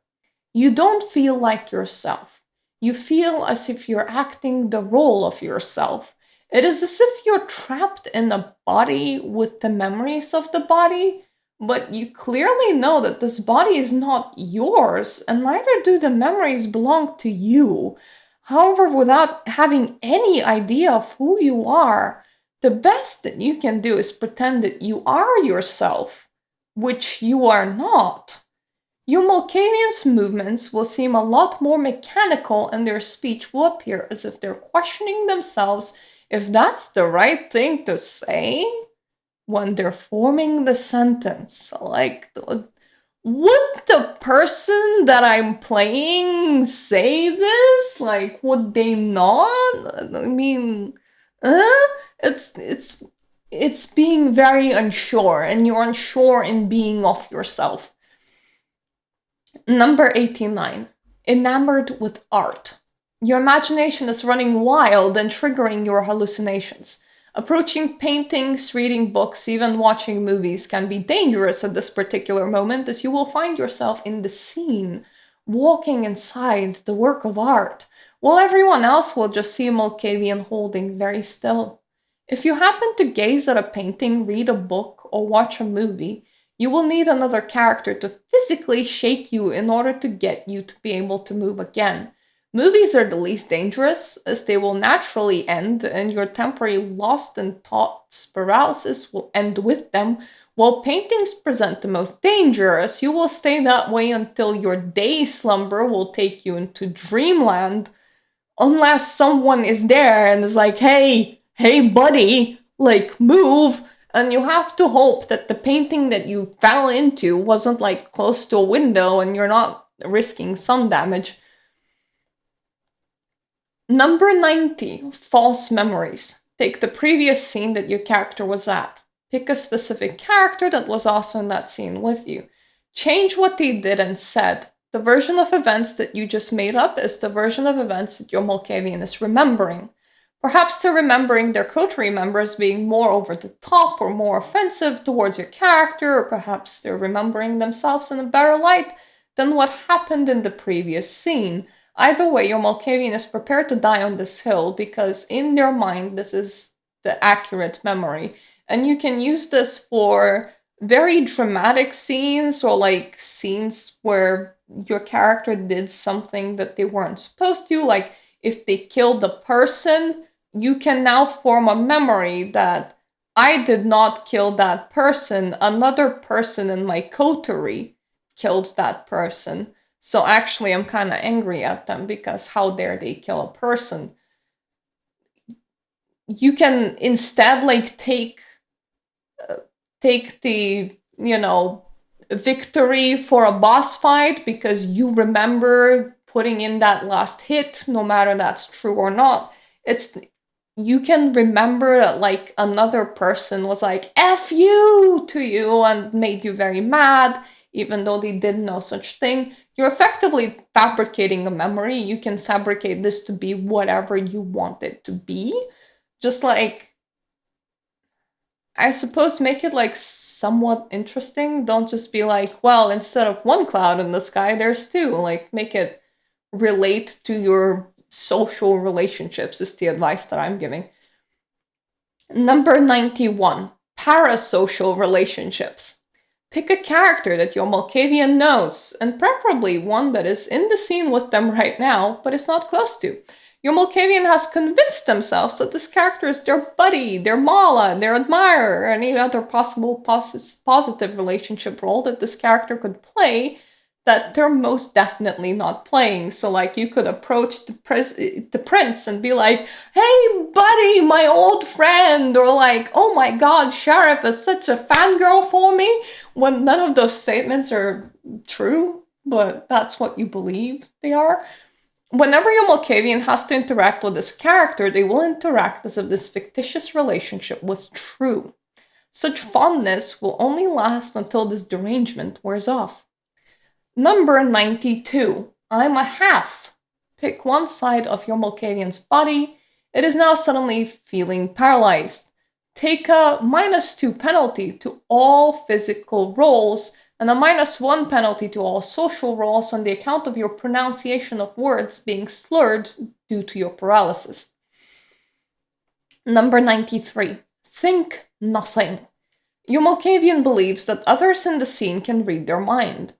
You don't feel like yourself. You feel as if you're acting the role of yourself. It is as if you're trapped in a body with the memories of the body, but you clearly know that this body is not yours, and neither do the memories belong to you. However, without having any idea of who you are, the best that you can do is pretend that you are yourself, which you are not. Your Malkavian's movements will seem a lot more mechanical, and their speech will appear as if they're questioning themselves if that's the right thing to say when they're forming the sentence. Like, would the person that I'm playing say this? Like, would they not? I mean, it's being very unsure, and you're unsure in being of yourself. Number 89. Enamored with art. Your imagination is running wild and triggering your hallucinations. Approaching paintings, reading books, even watching movies can be dangerous at this particular moment, as you will find yourself in the scene, walking inside the work of art, while everyone else will just see a Malkavian holding very still. If you happen to gaze at a painting, read a book, or watch a movie, you will need another character to physically shake you in order to get you to be able to move again. Movies are the least dangerous, as they will naturally end, and your temporary lost in thoughts paralysis will end with them, while paintings present the most danger, as you will stay that way until your day slumber will take you into dreamland, unless someone is there and is like, hey buddy, like move. And you have to hope that the painting that you fell into wasn't like close to a window and you're not risking sun damage. Number 90, false memories. Take the previous scene that your character was at. Pick a specific character that was also in that scene with you. Change what they did and said. The version of events that you just made up is the version of events that your Malkavian is remembering. Perhaps they're remembering their coterie members being more over the top or more offensive towards your character, or perhaps they're remembering themselves in a better light than what happened in the previous scene. Either way, your Malkavian is prepared to die on this hill because in their mind, this is the accurate memory. And you can use this for very dramatic scenes or like scenes where your character did something that they weren't supposed to. Like if they killed a person, you can now form a memory that I did not kill that person. Another person in my coterie killed that person. So actually, I'm kind of angry at them because how dare they kill a person? You can instead like take the victory for a boss fight because you remember putting in that last hit, no matter that's true or not. It's you can remember that like another person was like F you to you and made you very mad, even though they did no such thing. You're effectively fabricating a memory. You can fabricate this to be whatever you want it to be. Just like, I suppose, make it like somewhat interesting. Don't just be like, well, instead of one cloud in the sky, there's two. Like, make it relate to your social relationships, is the advice that I'm giving. Number 91, parasocial relationships. Pick a character that your Malkavian knows, and preferably one that is in the scene with them right now, but is not close to. Your Malkavian has convinced themselves that this character is their buddy, their mala, their admirer, or any other possible positive relationship role that this character could play that they're most definitely not playing. So, like, you could approach the prince and be like, hey, buddy, my old friend, or like, oh my god, Sheriff is such a fangirl for me, when none of those statements are true, but that's what you believe they are. Whenever your Malkavian has to interact with this character, they will interact as if this fictitious relationship was true. Such fondness will only last until this derangement wears off. Number 92. I'm a half. Pick one side of your Malkavian's body. It is now suddenly feeling paralyzed. Take a -2 penalty to all physical rolls and a -1 penalty to all social rolls on the account of your pronunciation of words being slurred due to your paralysis. Number 93. Think nothing. Your Malkavian believes that others in the scene can read their mind.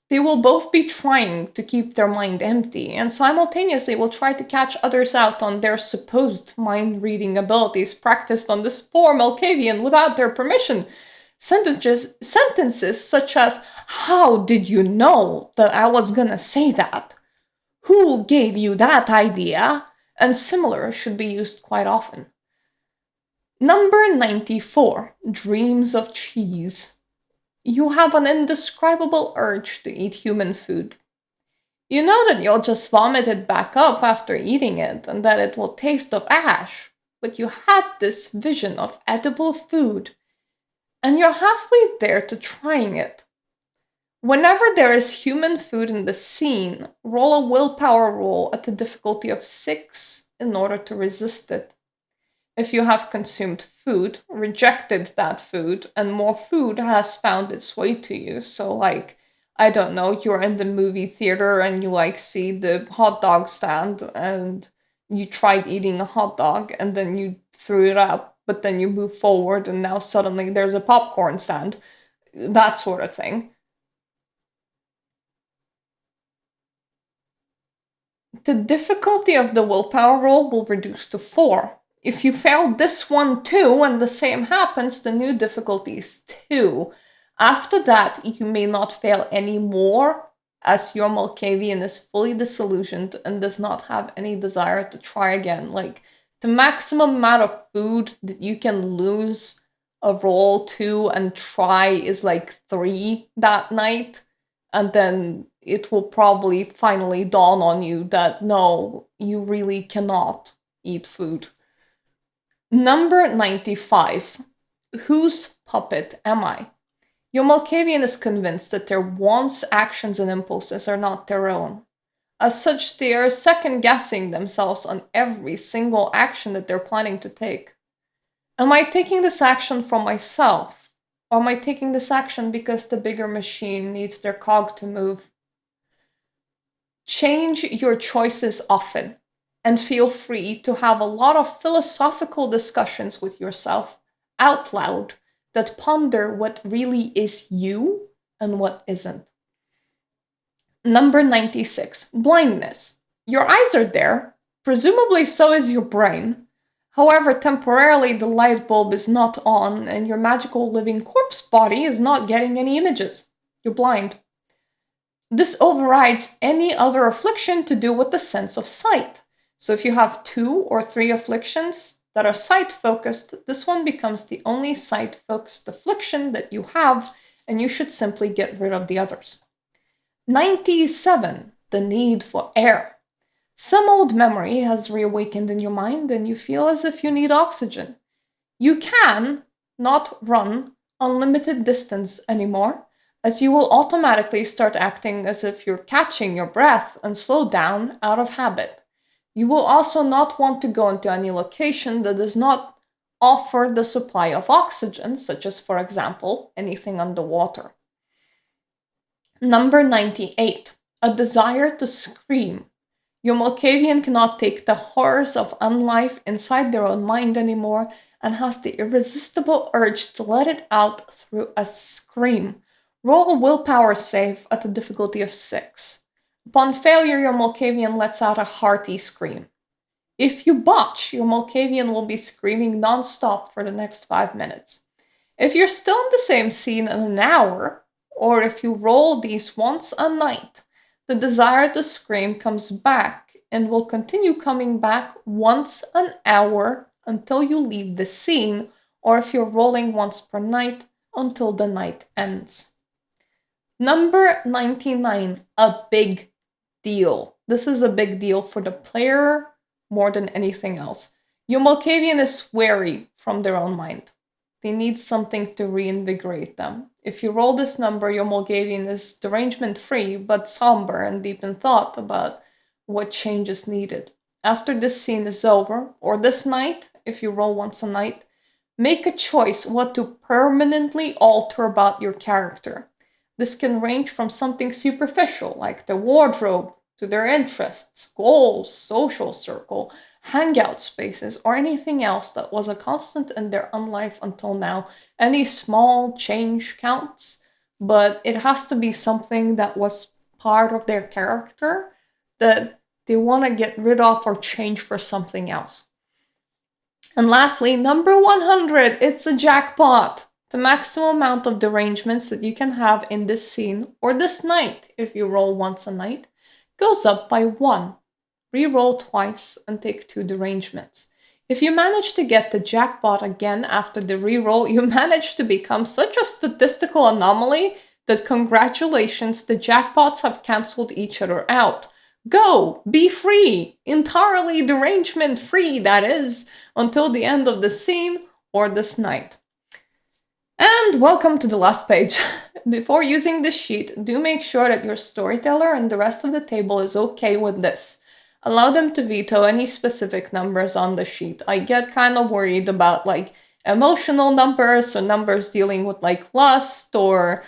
They will both be trying to keep their mind empty, and simultaneously will try to catch others out on their supposed mind-reading abilities practiced on this poor Malkavian without their permission. Sentences such as, how did you know that I was gonna say that? Who gave you that idea? And similar should be used quite often. Number 94. Dreams of cheese. You have an indescribable urge to eat human food. You know that you'll just vomit it back up after eating it and that it will taste of ash, but you had this vision of edible food, and you're halfway there to trying it. Whenever there is human food in the scene, roll a willpower roll at the difficulty of 6 in order to resist it. If you have consumed food, rejected that food, and more food has found its way to you. So, like, I don't know, you're in the movie theater and you, like, see the hot dog stand and you tried eating a hot dog and then you threw it up, but then you move forward and now suddenly there's a popcorn stand. That sort of thing. The difficulty of the willpower roll will reduce to 4. If you fail this one too and the same happens, the new difficulty is 2. After that, you may not fail anymore, as your Malkavian is fully disillusioned and does not have any desire to try again. Like, the maximum amount of food that you can lose a roll to and try is like 3 that night, and then it will probably finally dawn on you that no, you really cannot eat food. Number 95. Whose puppet am I? Your Malkavian is convinced that their wants, actions, and impulses are not their own. As such, they are second-guessing themselves on every single action that they're planning to take. Am I taking this action for myself? Or am I taking this action because the bigger machine needs their cog to move? Change your choices often. and feel free to have a lot of philosophical discussions with yourself out loud that ponder what really is you and what isn't. Number 96, blindness. Your eyes are there, presumably so is your brain. However, temporarily the light bulb is not on and your magical living corpse body is not getting any images. You're blind. This overrides any other affliction to do with the sense of sight. So if you have 2 or 3 afflictions that are sight focused, this one becomes the only sight focused affliction that you have, and you should simply get rid of the others. 97. The need for air. Some old memory has reawakened in your mind and you feel as if you need oxygen. You can not run unlimited distance anymore, as you will automatically start acting as if you're catching your breath and slow down out of habit. You will also not want to go into any location that does not offer the supply of oxygen, such as, for example, anything underwater. Number 98. A desire to scream. Your Malkavian cannot take the horrors of unlife inside their own mind anymore and has the irresistible urge to let it out through a scream. Roll a willpower save at a difficulty of 6. Upon failure, your Malkavian lets out a hearty scream. If you botch, your Malkavian will be screaming non-stop for the next 5 minutes. If you're still in the same scene in an hour, or if you roll these once a night, the desire to scream comes back and will continue coming back once an hour until you leave the scene, or if you're rolling once per night until the night ends. Number 99, a big deal. This is a big deal for the player more than anything else. Your Malkavian is wary from their own mind. They need something to reinvigorate them. If you roll this number, your Malkavian is derangement-free, but somber and deep in thought about what change is needed. After this scene is over, or this night, if you roll once a night, make a choice what to permanently alter about your character. This can range from something superficial, like the wardrobe, to their interests, goals, social circle, hangout spaces, or anything else that was a constant in their own life until now. Any small change counts, but it has to be something that was part of their character that they want to get rid of or change for something else. And lastly, number 100, it's a jackpot. The maximum amount of derangements that you can have in this scene or this night, if you roll once a night, goes up by 1. Reroll twice and take 2 derangements. If you manage to get the jackpot again after the reroll, you manage to become such a statistical anomaly that congratulations, the jackpots have cancelled each other out. Go! Be free! Entirely derangement free, that is, until the end of the scene or this night. And welcome to the last page. Before using this sheet, do make sure that your storyteller and the rest of the table is okay with this. Allow them to veto any specific numbers on the sheet. I get kind of worried about like emotional numbers or numbers dealing with like lust or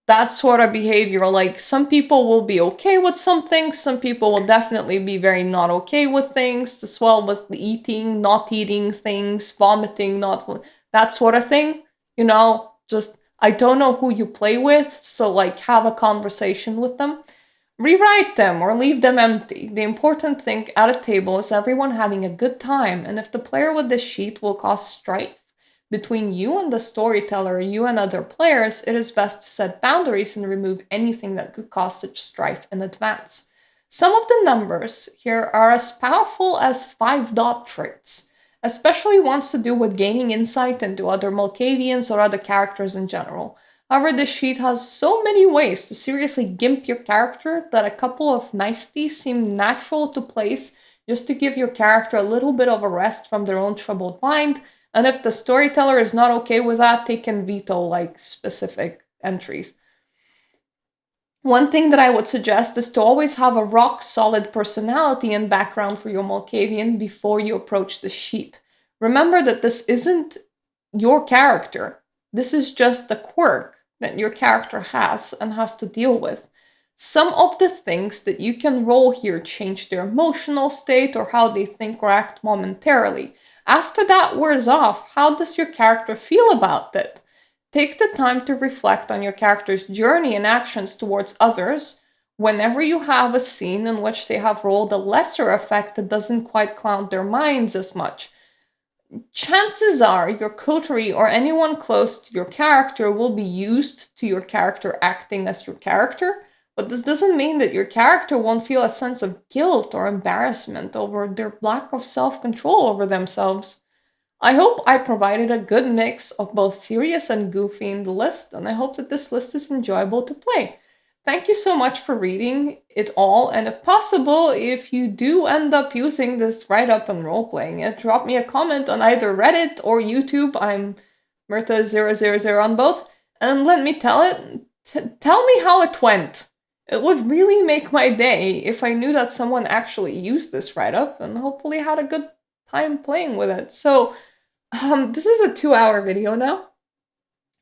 that sort of behavior. Like some people will be okay with some things, some people will definitely be very not okay with things, as well with eating, not eating things, vomiting, not that sort of thing. You know, just I don't know who you play with, so like have a conversation with them. Rewrite them or leave them empty. The important thing at a table is everyone having a good time, and if the player with the sheet will cause strife between you and the storyteller, you and other players, it is best to set boundaries and remove anything that could cause such strife in advance. Some of the numbers here are as powerful as 5-dot traits, especially ones to do with gaining insight into other Malkavians or other characters in general. However, this sheet has so many ways to seriously gimp your character that a couple of niceties seem natural to place just to give your character a little bit of a rest from their own troubled mind, and if the storyteller is not okay with that, they can veto like specific entries. One thing that I would suggest is to always have a rock-solid personality and background for your Malkavian before you approach the sheet. Remember that this isn't your character. This is just the quirk that your character has and has to deal with. Some of the things that you can roll here change their emotional state or how they think or act momentarily. After that wears off, how does your character feel about it? Take the time to reflect on your character's journey and actions towards others. Whenever you have a scene in which they have rolled a lesser effect that doesn't quite cloud their minds as much, chances are your coterie or anyone close to your character will be used to your character acting as your character, but this doesn't mean that your character won't feel a sense of guilt or embarrassment over their lack of self control over themselves. I hope I provided a good mix of both serious and goofy in the list, and I hope that this list is enjoyable to play. Thank you so much for reading it all, and if possible, if you do end up using this write up and role playing it, drop me a comment on either Reddit or YouTube. I'm Mirta000 on both, and let me tell me how it went. It would really make my day if I knew that someone actually used this write up and hopefully had a good time playing with it. So, this is a 2-hour video now.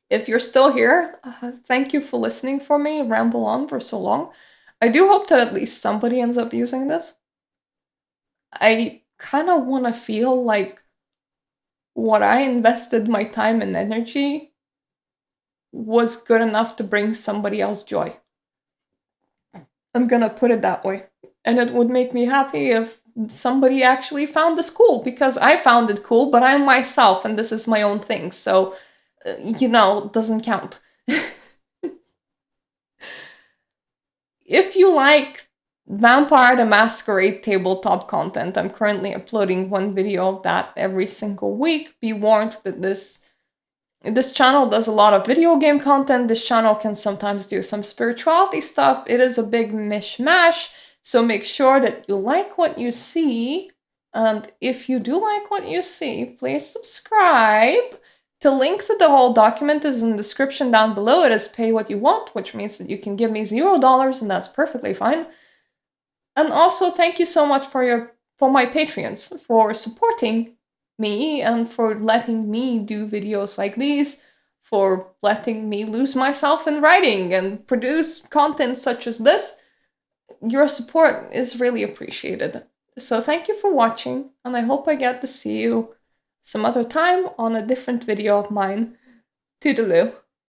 If you're still here, thank you for listening for me ramble on for so long. I do hope that at least somebody ends up using this. I kind of want to feel like what I invested my time and energy was good enough to bring somebody else joy. I'm gonna put it that way. And it would make me happy if somebody actually found this cool, because I found it cool, but I'm myself and this is my own thing, so, doesn't count. If you like Vampire the Masquerade tabletop content, I'm currently uploading one video of that every single week. Be warned that this channel does a lot of video game content. This channel can sometimes do some spirituality stuff. It is a big mishmash, so make sure that you like what you see. And if you do like what you see, please subscribe. The link to the whole document is in the description down below. It is pay what you want, which means that you can give me $0, and that's perfectly fine. And also, thank you so much for my Patreons, for supporting me and for letting me do videos like these, for letting me lose myself in writing and produce content such as this. Your support is really appreciated. So thank you for watching, and I hope I get to see you some other time on a different video of mine. Toodaloo.